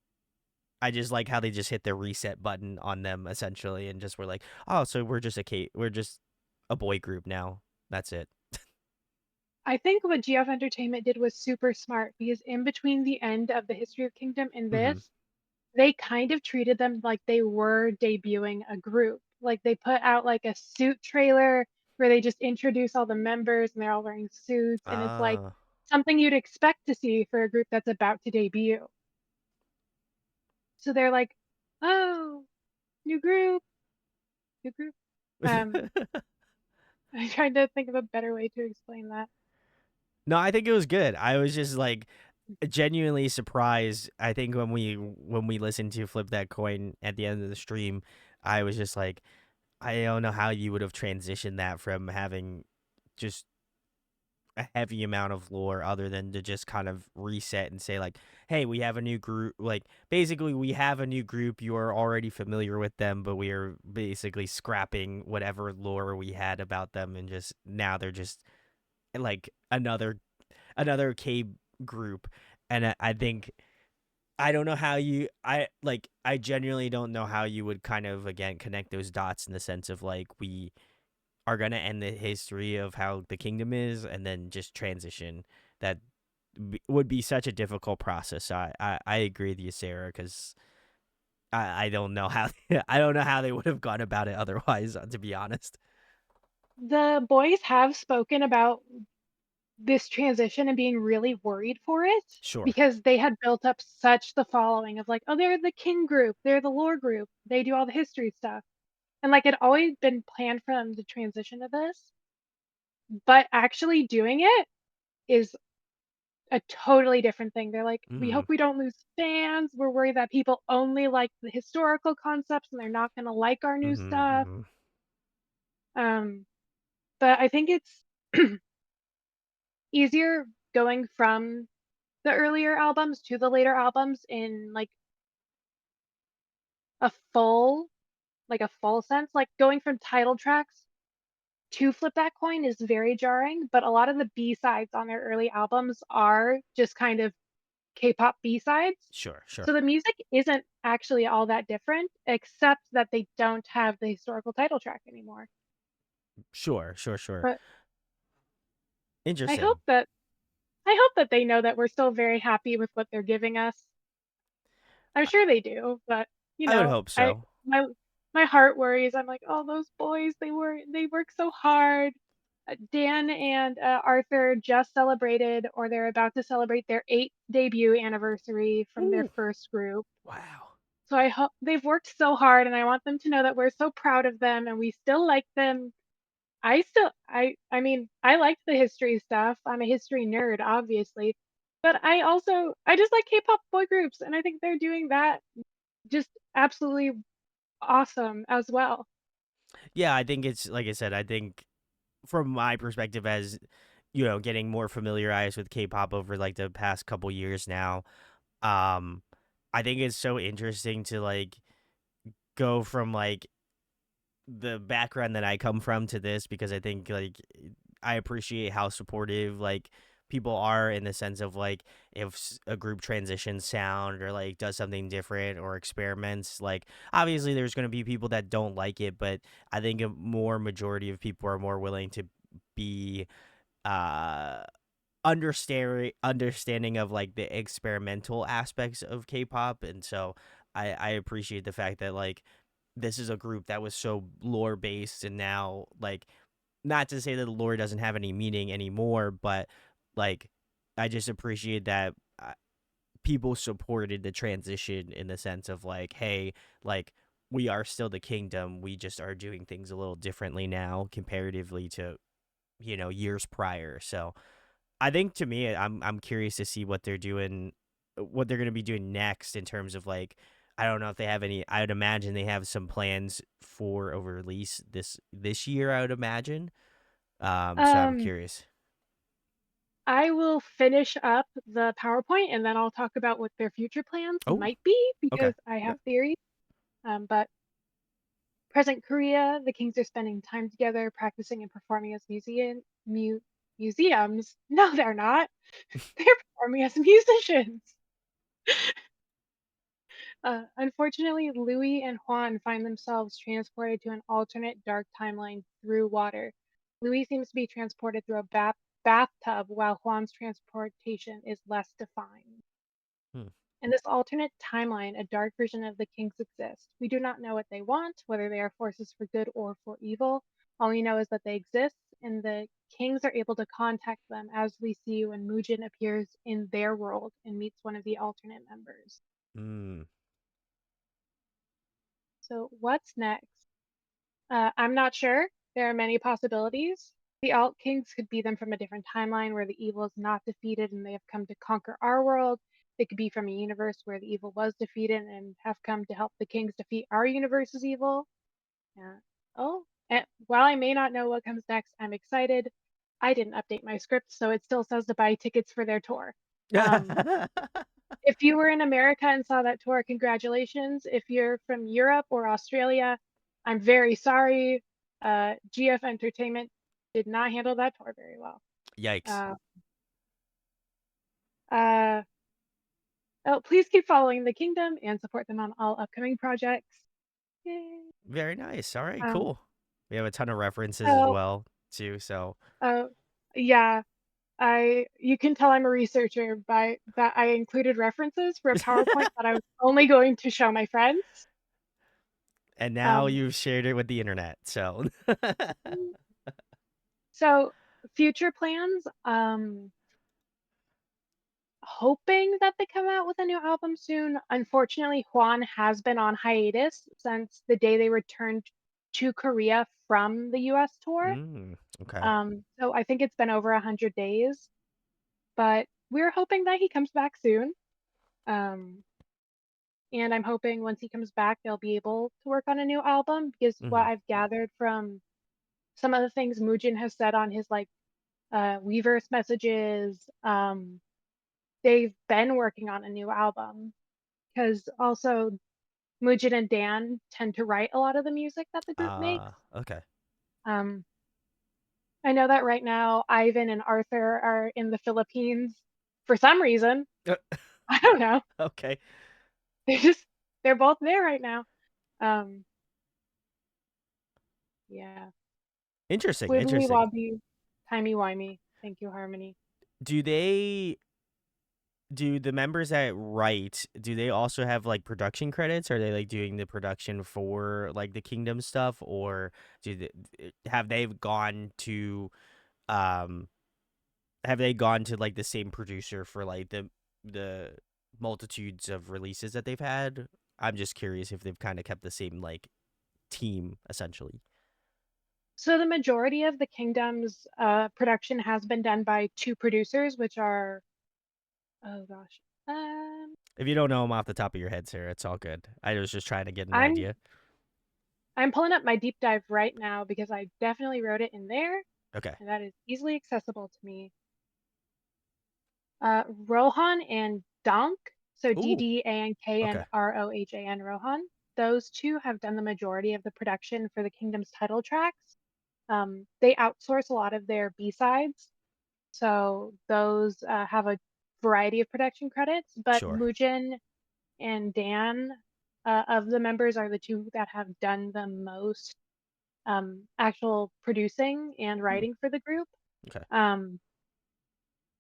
I just like how they just hit the reset button on them essentially and just were like, oh, so we're just a boy group now. That's it. I think what GF Entertainment did was super smart because in between the end of the History of Kingdom and Hmm. this, they kind of treated them like they were debuting a group. Like they put out like a suit trailer where they just introduce all the members and they're all wearing suits and it's like Ah. something you'd expect to see for a group that's about to debut. So they're like, "Oh, new group, new group." Um, I tried to think of a better way to explain that. No, I think it was good. I was just like genuinely surprised. I think when we listened to Flip That Coin at the end of the stream, I was just like, I don't know how you would have transitioned that from having just a heavy amount of lore other than to just kind of reset and say like, hey, we have a new group. Like basically we have a new group. You are already familiar with them, but we are basically scrapping whatever lore we had about them and just now they're just like another K group. And I think I don't know how you I genuinely don't know how you would kind of again connect those dots in the sense of like we are gonna end the history of how the kingdom is and then just transition. That would be such a difficult process. So I agree with you, Sarah, because I don't know how I don't know how they would have gone about it otherwise. To be honest. The boys have spoken about this transition and being really worried for it Sure. because they had built up such the following of like, oh, they're the king group, they're the lore group, they do all the history stuff. And like it always been planned for them to transition to this, but actually doing it is a totally different thing. They're like, we Mm-hmm. hope we don't lose fans. We're worried that people only like the historical concepts and they're not going to like our new Mm-hmm. stuff. Mm-hmm. Um, but I think it's easier going from the earlier albums to the later albums in like a full a full sense. Like going from title tracks to Flip That Coin is very jarring, but a lot of the B-sides on their early albums are just kind of K-pop B-sides. Sure. Sure. So the music isn't actually all that different, except that they don't have the historical title track anymore. Sure. Sure. Sure. But I hope Interesting. that I hope that they know that we're still very happy with what they're giving us. I'm sure they do, but you I would know, hope I so. my my heart worries. I'm like, oh, those boys, they work so hard. Dan and Arthur just celebrated, or they're about to celebrate their 8th debut anniversary from their Ooh. first group. Wow. So I hope they've worked so hard, and I want them to know that we're so proud of them, and we still like them. I mean, I liked the history stuff. I'm a history nerd, obviously, but I just like K-pop boy groups, and I think they're doing that just absolutely awesome as well. Yeah, I think it's like I said. I think from my perspective, as getting more familiarized with K-pop over like the past couple years now, um, I think it's so interesting to like go from like the background that I come from to this because I think like I appreciate how supportive like people are in the sense of like if a group transitions sound or like does something different or experiments like obviously there's going to be people that don't like it, but I think a more majority of people are more willing to be uh understanding of like the experimental aspects of K-pop, and so I appreciate the fact that like this is a group that was so lore based and now like not to say that the lore doesn't have any meaning anymore, but like I just appreciate that people supported the transition in the sense of like, hey, like we are still the kingdom, we just are doing things a little differently now comparatively to years prior. So I think to me, I'm curious to see what they're doing, what they're gonna be doing next in terms of like, I don't know if they have any. I would imagine they have some plans for a release this year. I would imagine. So I'm Um, curious. I will finish up the PowerPoint and then I'll talk about what their future plans Oh, might be okay. because I Yeah. have theories. But present Korea, the kings are spending time together, practicing and performing as museums. No, they're not. They're performing as musicians. Unfortunately, Louis and Juan find themselves transported to an alternate dark timeline through water. Louis seems to be transported through a bathtub while Juan's transportation is less defined. Hmm. In this alternate timeline, a dark version of the kings exists. We do not know what they want, whether they are forces for good or for evil. All we know is that they exist, and the kings are able to contact them, as we see when Mujin appears in their world and meets one of the alternate members. Mm. So, what's next? I'm not sure. There are many possibilities. The Alt Kings could be them from a different timeline where the evil is not defeated and they have come to conquer our world. They could be from a universe where the evil was defeated and have come to help the kings defeat our universe's evil. Yeah. Oh, and while I may not know what comes next, I'm excited. I didn't update my script, so it still says to buy tickets for their tour. Um, if you were in America and saw that tour, congratulations. If you're from Europe or Australia, I'm very sorry. GF Entertainment did not handle that tour very well. Yikes. Uh, uh, oh, please keep following the kingdom and support them on all upcoming projects. Yay. Very nice. All right, Um, cool. We have a ton of references as so, well, too. So, uh, yeah, you can tell I'm a researcher by that I included references for a PowerPoint that I was only going to show my friends. and now Um, you've shared it with the internet. So, So future plans, hoping that they come out with a new album soon. Unfortunately, Juan has been on hiatus since the day they returned to Korea from the US tour. okay. So I think it's been over 100 days, but we're hoping that he comes back soon. Um, and I'm hoping once he comes back, they'll be able to work on a new album because what Hmm. I've gathered from some of the things Mujin has said on his like Weverse messages. They've been working on a new album because also Mujin and Dan tend to write a lot of the music that the group makes. Okay. Um, I know that right now Ivan and Arthur are in the Philippines for some reason. Uh, I don't know. okay. They're just they're both there right now. Um, yeah. Interesting. Wibbly Interesting. wobbly, timey wimey. Thank you, Harmony. Do they do the members that write, do they also have like production credits? Are they like doing the production for like the Kingdom stuff, or have they gone to um have they gone to like the same producer for like the multitudes of releases that they've had? I'm just curious if they've kind of kept the same like team essentially. So the majority of the Kingdom's production has been done by two producers, which are oh gosh. If you don't know them off the top of your head, Sarah, it's all good. I was just trying to get an I'm idea. I'm pulling up my deep dive right now because I definitely wrote it in there, Okay. and that is easily accessible to me. Rohan and Donk, so Ooh. DDANK and Okay. ROHAN Rohan. Those two have done the majority of the production for the Kingdom's title tracks. They outsource a lot of their B-sides, so those have a variety of production credits. But Sure. Mujin and Dan of the members are the two that have done the most actual producing and Hmm. writing for the group. Okay. Um,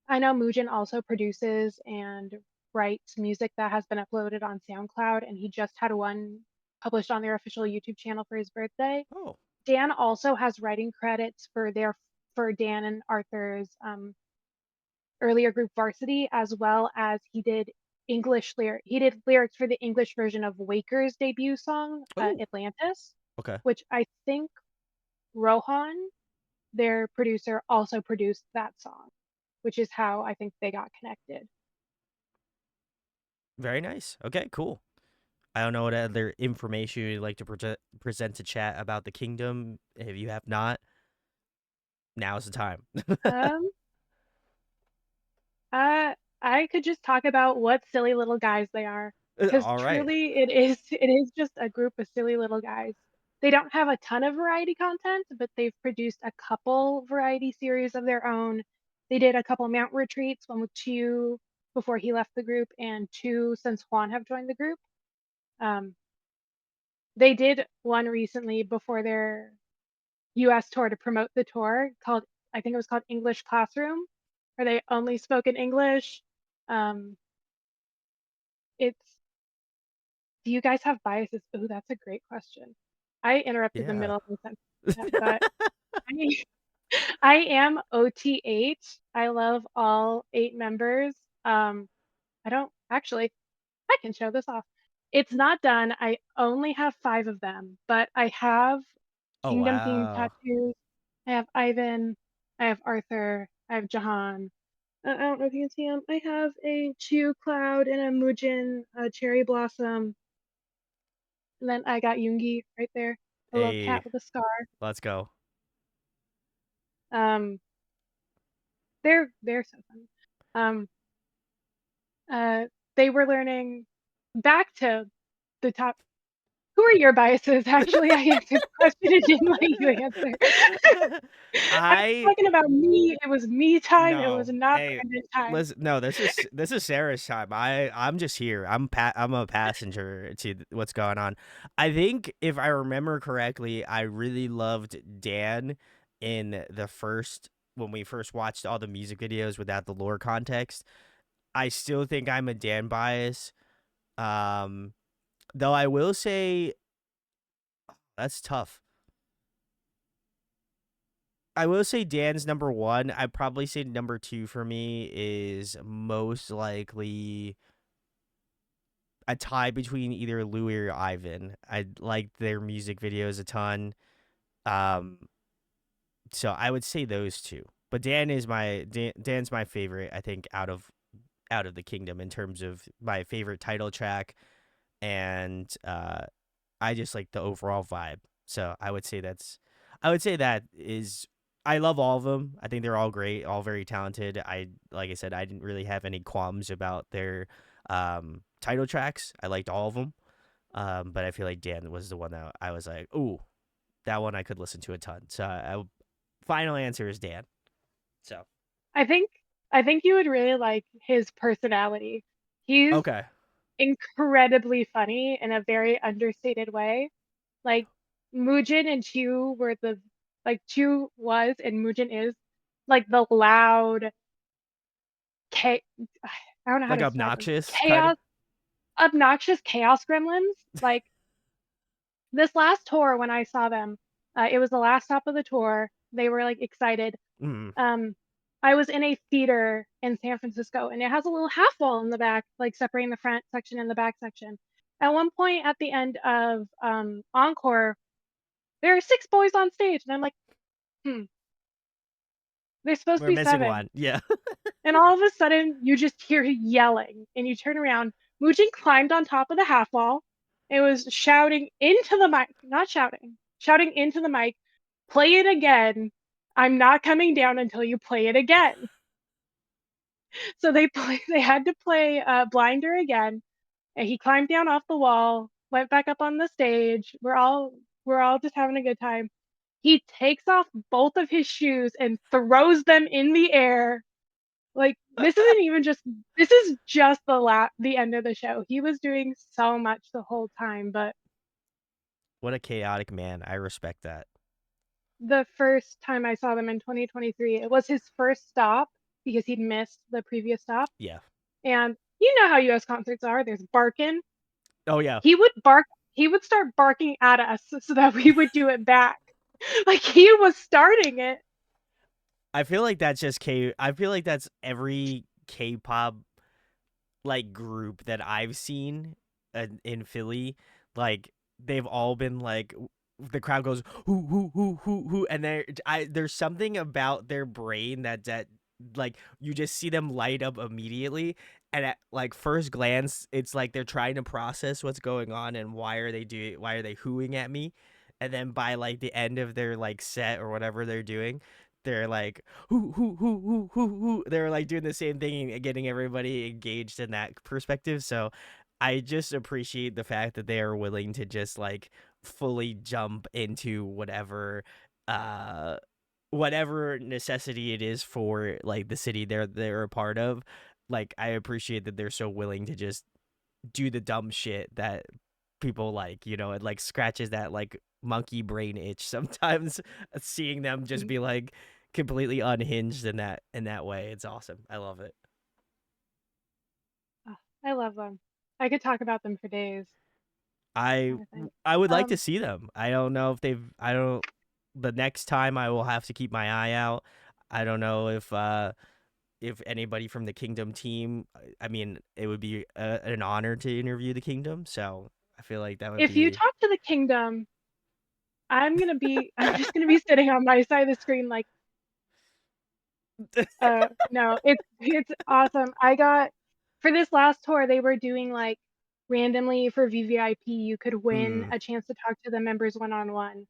I know Mujin also produces and writes music that has been uploaded on SoundCloud, and he just had one published on their official YouTube channel for his birthday. Oh. Dan also has writing credits for Dan and Arthur's earlier group Varsity, as well as he did lyrics for the English version of Waker's debut song, Oh. Atlantis, Okay. which I think Rohan, their producer, also produced that song, which is how I think they got connected. Very nice. Okay. Cool. I don't know what other information you'd like to present to chat about the kingdom. If you have not, now's the time. Um, uh, I could just talk about what silly little guys they are, because All right. truly it is just a group of silly little guys. They don't have a ton of variety content, but they've produced a couple variety series of their own. They did a couple mount retreats, one with Chiu before he left the group, and two since Juan have joined the group. Um, they did one recently before their US tour to promote the tour called I think it was called English Classroom, where they only spoke in English. Um, it's Do you guys have biases? Ooh, that's a great question. I interrupted the Yeah. middle of the sentence, but I I am OT8. I love all 8 members. I don't actually, I can show this off. It's not done. I only have 5 of them, but I have Oh kingdom themed wow. tattoos. I have Ivan, I have Arthur, I have Jahan. I don't know if you can see him. I have a Chew Cloud and a Mujin, a Cherry Blossom, and then I got Yoongi right there, a little cat Hey, with a scar. let's go. Um, they're so fun. Um, uh, they were learning back to the top. Who are your biases? Actually, I answered the question and didn't let you answer. I was I talking about me. It was me time. It was No. not Hey, Brandon time. listen. No, this is Sarah's time. I'm just here. I'm a passenger to what's going on. I think if I remember correctly, I really loved Dan in the first when we first watched all the music videos without the lore context. I still think I'm a Dan bias. Um, though I will say that's tough. I will say Dan's number one. I'd probably say number two for me is most likely a tie between either Louis or Ivan. I liked their music videos a ton. Um, so I would say those two. But Dan's my favorite. I think out of the kingdom in terms of my favorite title track, and I just like the overall vibe. So I would say that is. I love all of them. I think they're all great, all very talented. Like I said, I didn't really have any qualms about their title tracks. I liked all of them. But I feel like Dan was the one that I was like, ooh, that one I could listen to a ton. So final answer is Dan. So I think I think you would really like his personality. He's okay, incredibly funny in a very understated way. Like Mujin and Chu were the like Chu was and Mujin is like the loud cha- I don't know how like to describe them. obnoxious kind of. Chaos, obnoxious chaos gremlins. Like this last tour when I saw them, it was the last stop of the tour. They were like excited. Mm, Um, I was in a theater in San Francisco, and it has a little half wall in the back, like separating the front section and the back section. At one point, at the end of Encore, there are 6 boys on stage, and I'm like, hmm, there's supposed to we're be missing 7. one. Yeah. And all of a sudden, you just hear yelling, and you turn around. Mujin climbed on top of the half wall. It was shouting into the mic, not shouting, shouting into the mic, play it again. I'm not coming down until you play it again. So they had to play Blinder again, and he climbed down off the wall, went back up on the stage. We're all just having a good time. He takes off both of his shoes and throws them in the air. Like this is just the end of the show. He was doing so much the whole time, but What a chaotic man. I respect that. the first time I saw them in 2023, it was his first stop because he'd missed the previous stop. Yeah. And you know how US concerts are, there's barking. Oh yeah. He would bark, he would start barking at us so that we would do it back. Like he was starting it. I feel like that's just K. I feel like that's every K-pop like group that I've seen in Philly. Like they've all been like the crowd goes who, and there's something about their brain that like you just see them light up immediately, and at like first glance it's like they're trying to process what's going on and why are they hooing at me, and then by like the end of their like set or whatever they're doing, they're like who. They're like doing the same thing and getting everybody engaged in that perspective. So I just appreciate the fact that they are willing to just like fully jump into uh whatever necessity it is for like the city they're a part of. Like I appreciate that they're so willing to just do the dumb shit that people like, it like scratches that like monkey brain itch sometimes seeing them just be like completely unhinged in that way. It's awesome. I love it. Oh, I love them. I could talk about them for days. I I think. I would like to Um, see them. I don't know if they've. I don't. The next time I will have to keep my eye out. I don't know if anybody from the Kingdom team. I mean, it would be an honor to interview the Kingdom. So I feel like that would if you be. talk to the kingdom, I'm just gonna be sitting on my side of the screen like, no, it's awesome. I got for this last tour, they were doing like randomly for VVIP, you could win Mm, a chance to talk to the members one on one.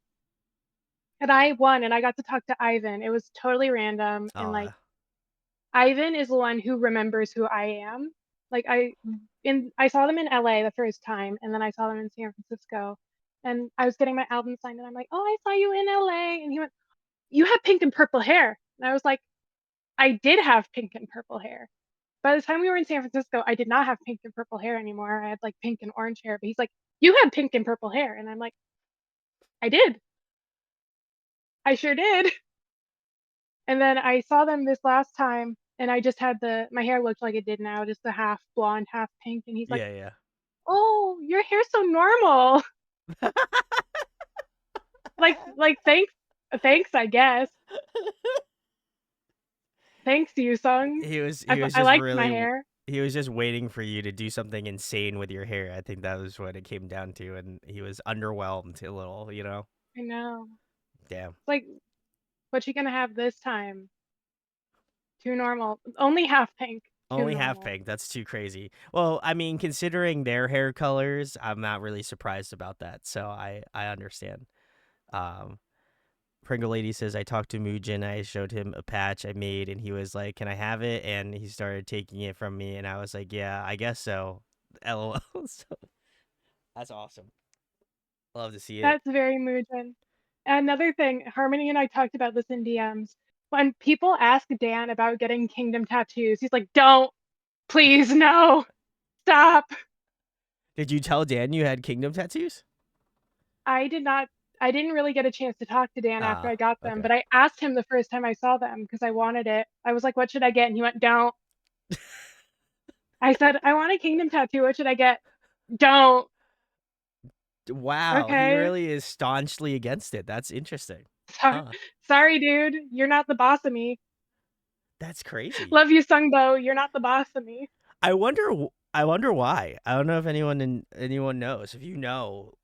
And I won, and I got to talk to Ivan. It was totally random, and like oh, Ivan is the one who remembers who I am. Like I saw them in LA the first time, and then I saw them in San Francisco, and I was getting my album signed, and I'm like, oh, I saw you in LA, and he went, you have pink and purple hair, and I was like, I did have pink and purple hair. By the time we were in San Francisco, I did not have pink and purple hair anymore. I had like pink and orange hair, but he's like, you had pink and purple hair, and I'm like, I did, I sure did. And then I saw them this last time, and I just had my hair looked like it did now, just the half blonde, half pink. And he's like, yeah, yeah. "Oh, your hair's so normal." Like thanks, I guess. Thanks, you sung. He was I just liked my really hair. he was just waiting for you to do something insane with your hair. I think that was what it came down to, and he was underwhelmed a little. You know. I know. Damn. It's like, what you gonna have this time? Too normal. Only half pink. Too Only half normal. pink. That's too crazy. Well, I mean, considering their hair colors, I'm not really surprised about that. So I understand. Um, Pringle Lady says I talked to Muujin. I showed him a patch I made, and he was like, "Can I have it?" And he started taking it from me, and I was like, "Yeah, I guess so." LOL. So that's awesome. Love to see it. That's very Muujin. Another thing, Harmony and I talked about this in DMs. When people ask Dan about getting kingdom tattoos, he's like, "Don't, please, no, stop." Did you tell Dan you had kingdom tattoos? I did not, I didn't really get a chance to talk to Dan after Ah, I got them, okay. but I asked him the first time I saw them because I wanted it. I was like, "What should I get?" And he went, "Don't." I said, "I want a kingdom tattoo. What should I get?" "Don't." Wow, he Okay. really is staunchly against it. That's interesting. Sorry, Huh. sorry, dude. You're not the boss of me. That's crazy. Love you, Sungbo. You're not the boss of me. I wonder why. I don't know if anyone knows. If you know,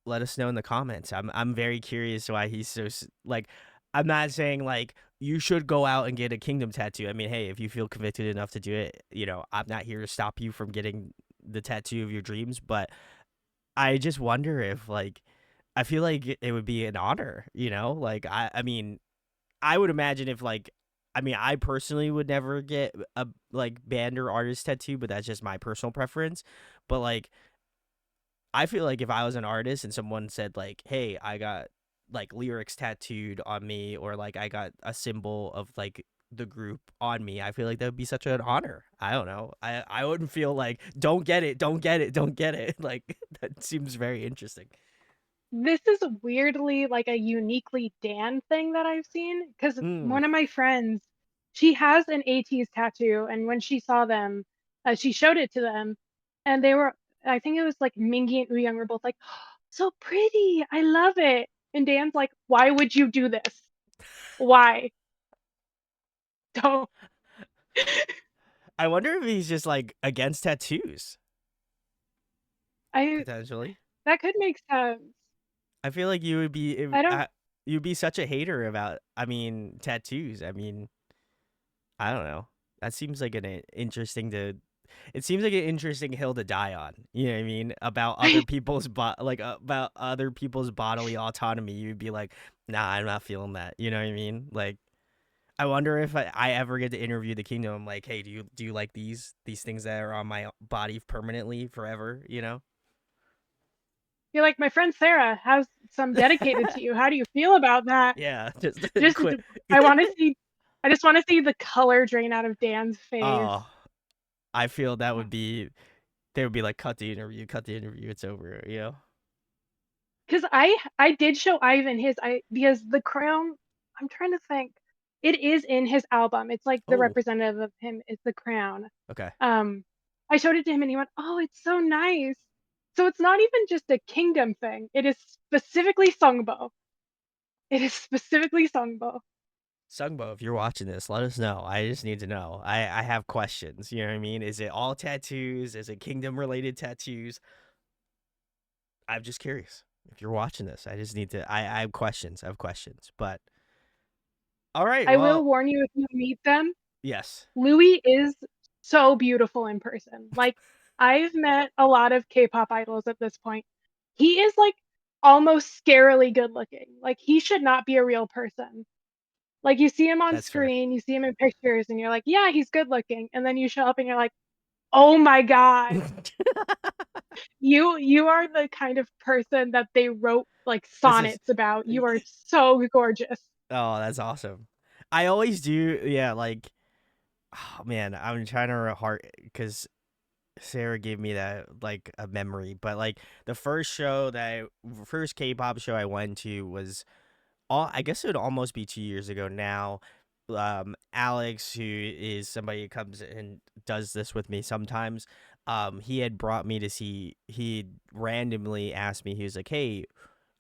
let us know in the comments. I'm very curious why he's so like. I'm not saying like you should go out and get a kingdom tattoo. I mean, hey, if you feel convicted enough to do it, you know, I'm not here to stop you from getting the tattoo of your dreams. But I just wonder if like I feel like it would be an honor. You know, like I mean, I would imagine if like I mean, I personally would never get a like band or artist tattoo, but that's just my personal preference. But like I feel like if I was an artist and someone said like, "Hey, I got like lyrics tattooed on me," or like I got a symbol of like the group on me, I feel like that would be such an honor. I don't know. I wouldn't feel like don't get it, don't get it, don't get it. Like that seems very interesting. This is weirdly like a uniquely Dan thing that I've seen because Mm. one of my friends, she has an AT's tattoo, and when she saw them, she showed it to them, and they were, I think it was like Mingy and Uyung were both like, so pretty, I love it. And Dan's like, why would you do this? Why? Don't. I wonder if he's just like against tattoos I potentially. That could make sense. I feel like you would be I don't. you'd be such a hater about tattoos. I mean, I don't know. That seems like an interesting to it seems like an interesting hill to die on. You know what I mean? About other people's about other people's bodily autonomy. You'd be like, "Nah, I'm not feeling that." You know what I mean? Like I wonder if I ever get to interview the kingdom. I'm like, "Hey, do you like these things that are on my body permanently forever, you know?" You're like, my friend Sarah has some dedicated to you. How do you feel about that? Yeah, just Just, quit. I want to see. I just want to see the color drain out of Dan's face. Oh, I feel that would be they would be like, cut the interview, it's over, you know? Because I did show Ivan his, I because the crown. I'm trying to think. It is in his album. It's like the Oh, representative of him is the crown. okay. Um, I showed it to him and he went, "Oh, it's so nice." So it's not even just a kingdom thing. It is specifically Songbo. It is specifically Songbo. Sungbo, if you're watching this, let us know. I just need to know. I have questions. You know what I mean? Is it all tattoos? Is it kingdom related tattoos? I'm just curious. If you're watching this, I just need to. I have questions. I have questions. But all right. I will Well, warn you if you meet them, yes. Louis is so beautiful in person. Like, I've met a lot of K-pop idols at this point. He is like almost scarily good looking. Like, he should not be a real person. Like, you see him on That's fair. screen, you see him in pictures, and you're like, yeah, he's good looking. And then you show up and you're like, oh my God, you are the kind of person that they wrote like This is. sonnets about. You are so gorgeous. Oh, that's awesome. I always do. Yeah. Like, oh man, I'm trying to heart because Sarah gave me that like a memory. But like the first K-pop show I went to was I guess it would almost be 2 years ago now. Alex, who is somebody who comes and does this with me sometimes, he had brought me to see. He randomly asked me. He was like, "Hey,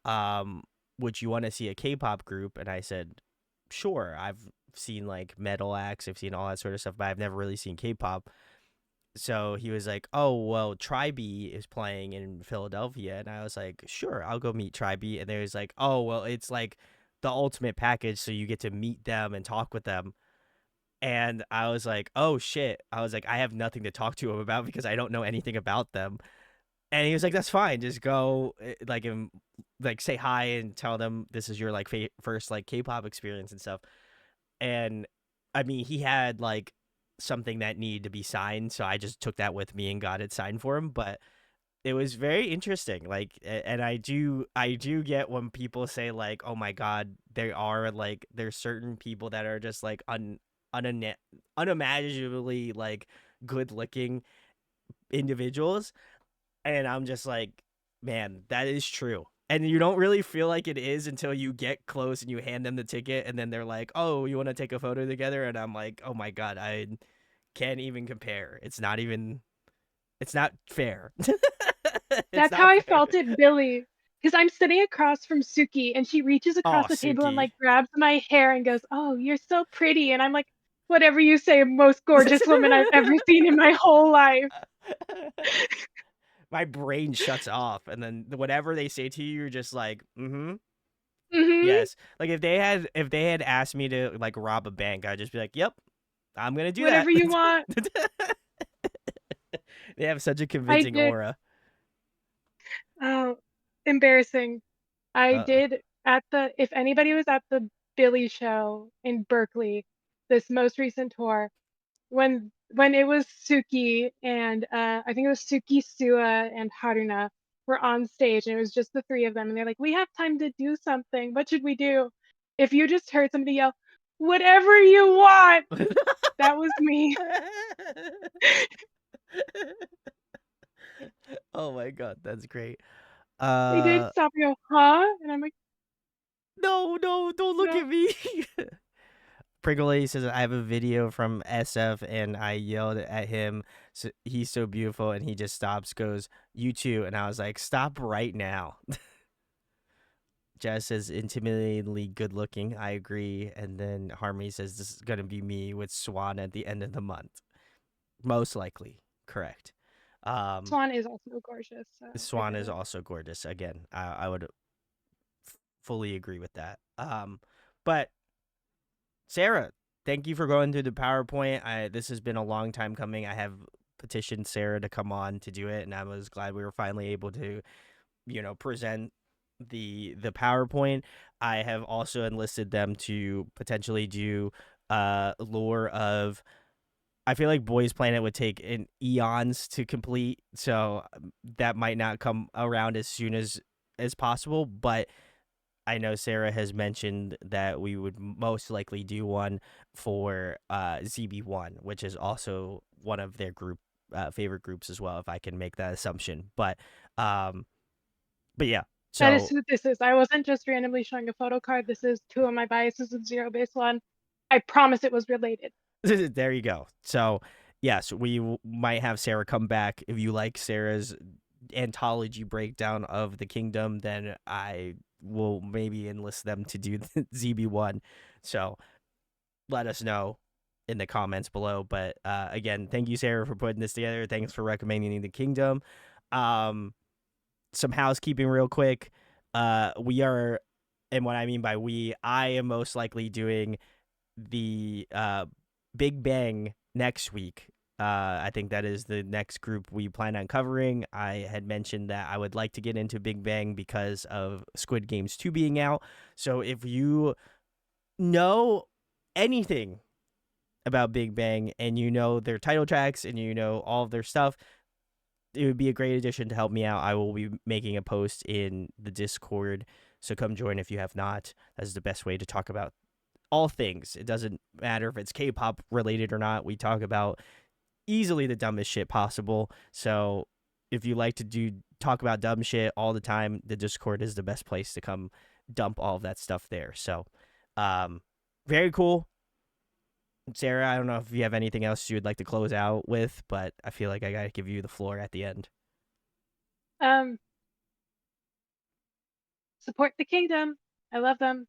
um, would you want to see a K-pop group?" And I said, "Sure." I've seen like metal acts, I've seen all that sort of stuff, but I've never really seen K-pop. So he was like, "Oh, well, Tribe is playing in Philadelphia." And I was like, "Sure, I'll go meet Tribe." And they was like, "Oh, well, it's like the ultimate package, so you get to meet them and talk with them." And I was like, "Oh shit." I was like, "I have nothing to talk to them about because I don't know anything about them." And he was like, "That's fine. Just go like and like say hi and tell them this is your like first like K-pop experience and stuff." And I mean, he had like something that needed to be signed, so I just took that with me and got it signed for him. But it was very interesting. Like, and I do get when people say like, "Oh my God, there are like there's certain people that are just like unimaginably like good looking individuals," and I'm just like, man, that is true. And you don't really feel like it is until you get close and you hand them the ticket, and then they're like, "Oh, you want to take a photo together?" And I'm like, "Oh my God, I can't even compare. It's not even. It's not fair. It's That's how not I fair." felt at Billy. Because I'm sitting across from Suki and she reaches Oh, across the table and Suki. like grabs my hair and goes, "Oh, you're so pretty." And I'm like, whatever you say, most gorgeous woman I've ever seen in my whole life. My brain shuts off, and then whatever they say to you, you're just like, "Mm-hmm, Hmm. yes." Like if they had asked me to like rob a bank, I'd just be like, "Yep, I'm gonna do that." Whatever you want. They have such a I convincing did. aura. Oh, embarrassing. I Uh, did at the, if anybody was at the Billy show in Berkeley, this most recent tour, when it was Suki and I think it was Suki, Sua, and Haruna were on stage, and it was just the three of them, and they're like, "We have time to do something. What should we do?" If you just heard somebody yell, "Whatever you want," that was me. oh my God, that's great. They did Uh, stop and go, "Huh?" And I'm like, no, no, don't look "No." at me. Pringle says I have a video from SF and I yelled at him. So he's so beautiful, and he just stops, goes, "You too," and I was like, "Stop right now." Jazz says intimidatingly good looking. I agree. And then Harmony says this is gonna be me with Swan at the end of the month. Most likely, correct. Um, Swan is also gorgeous, so I Swan get is it. also gorgeous. Again, I would fully agree with that. But Sarah, thank you for going through the PowerPoint. This has been a long time coming. I have petitioned Sarah to come on to do it, and I was glad we were finally able to, present the PowerPoint. I have also enlisted them to potentially do lore of. I feel like Boys Planet would take an eons to complete, so that might not come around as soon as possible. But I know Sarah has mentioned that we would most likely do one for ZB1, which is also one of their favorite groups as well, if I can make that assumption. Um, but yeah, That is so who this is. I wasn't just randomly showing a photo card. This is two of my biases with zero base one. I promise it was related. There you go. So, yes, we might have Sarah come back. If you like Sarah's anthology breakdown of the kingdom, then I will maybe enlist them to do the ZB1. So, let us know in the comments below. But again, thank you, Sarah, for putting this together. Thanks for recommending the kingdom. Some housekeeping real quick. We are, and what I mean by we, I am most likely doing the Big Bang next week. I think that is the next group we plan on covering. I had mentioned that I would like to get into Big Bang because of Squid Games 2 being out. So if you know anything about Big Bang and you know their title tracks and you know all of their stuff, it would be a great addition to help me out. I will be making a post in the Discord, so come join if you have not. That's the best way to talk about all things. It doesn't matter if it's K-pop related or not. We talk about easily the dumbest shit possible. So if you like to talk about dumb shit all the time, the Discord is the best place to come dump all of that stuff there. So very cool. Sarah, I don't know if you have anything else you would like to close out with, but I feel like I gotta give you the floor at the end. Support the kingdom. I love them.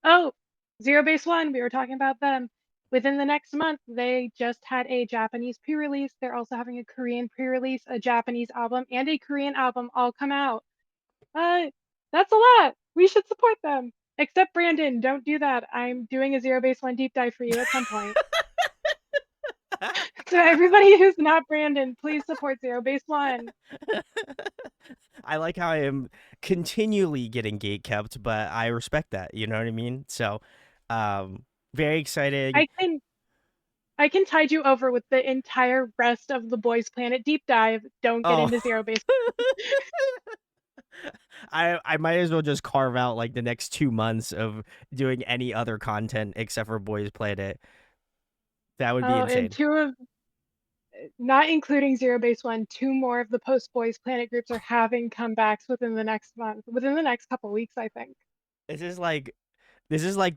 Oh, Zero Base One, we were talking about them. Within the next month, they just had a Japanese pre-release. They're also having a Korean pre-release, a Japanese album, and a Korean album all come out. That's a lot. We should support them. Except Brandon, don't do that. I'm doing a Zero Base One deep dive for you at some point. So everybody who's not Brandon, please support Zero Base One. I like how I am continually getting gatekept, but I respect that. You know what I mean? So, very exciting. I can tide you over with the entire rest of the Boys Planet deep dive. Don't get Oh. into Zero Base. I might as well just carve out like the next 2 months of doing any other content except for Boys Planet. That would be insane. And not including Zero Base One, 2 more of the post Boys Planet groups are having comebacks within the next month, within the next couple weeks, I think. This is like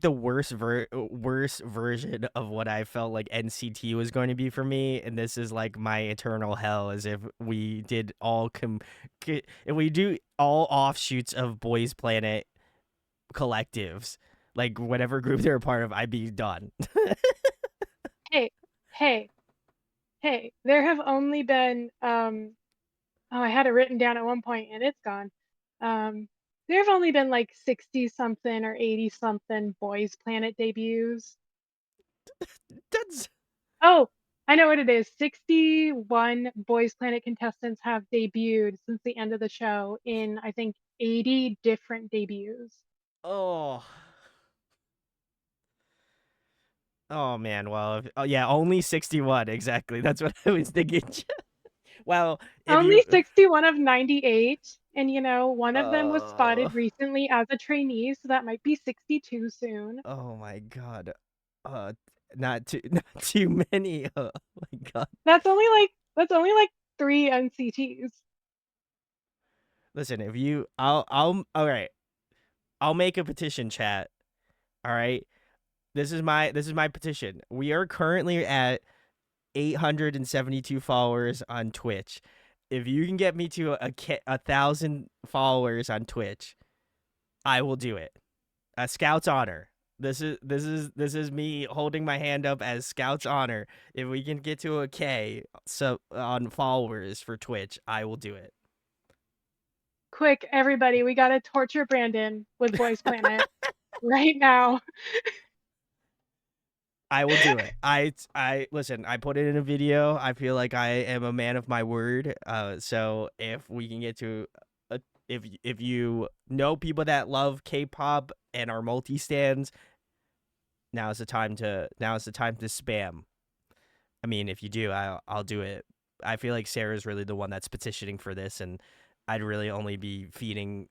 the worst version of what I felt like NCT was going to be for me, and this is like my eternal hell. As if we did if we do all offshoots of Boys Planet collectives, like whatever group they're a part of, I'd be done. Hey, there have only been I had it written down at one point and it's gone. There have only been like 60 something or 80 something Boys Planet debuts. That's Oh, I know what it is. 61 Boys Planet contestants have debuted since the end of the show in, I think, 80 different debuts. oh. Oh man, well, yeah, only 61 exactly. That's what I was thinking. Well, if Only you 61 of 98, and one of them was uh, spotted recently as a trainee, so that might be 62 soon. oh my god. Uh not too not too many. Oh my god. That's only like 3 NCTs. Listen, if you I'll all right. I'll make a petition, chat. All right. This is my petition. We are currently at 872 followers on Twitch. If you can get me to 1,000 followers on Twitch, I will do it. A Scout's honor. This is me holding my hand up as Scout's honor. If we can get to a K on followers for Twitch, I will do it. Quick, everybody, we gotta torture Brandon with Boys Planet right now. I will do it. I listen. I put it in a video. I feel like I am a man of my word. So if we can get to, if you know people that love K-pop and are multi-stands, now's the time to spam. I mean, if you do, I'll do it. I feel like Sarah's really the one that's petitioning for this, and I'd really only be feeding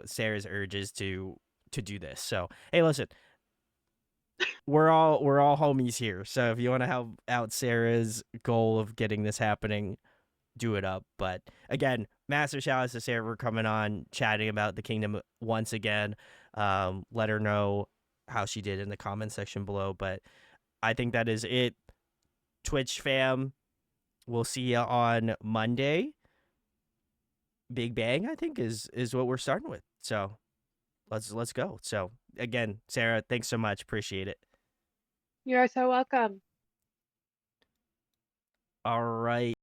Sarah's urges to do this. So hey, listen. We're all homies here. So if you want to help out Sarah's goal of getting this happening, do it up. But again, massive shout outs to Sarah for coming on, chatting about the kingdom once again. Let her know how she did in the comment section below. But I think that is it. Twitch fam, we'll see you on Monday. Big Bang, I think, is what we're starting with. So let's go. So again, Sarah, thanks so much. Appreciate it. You are so welcome. All right.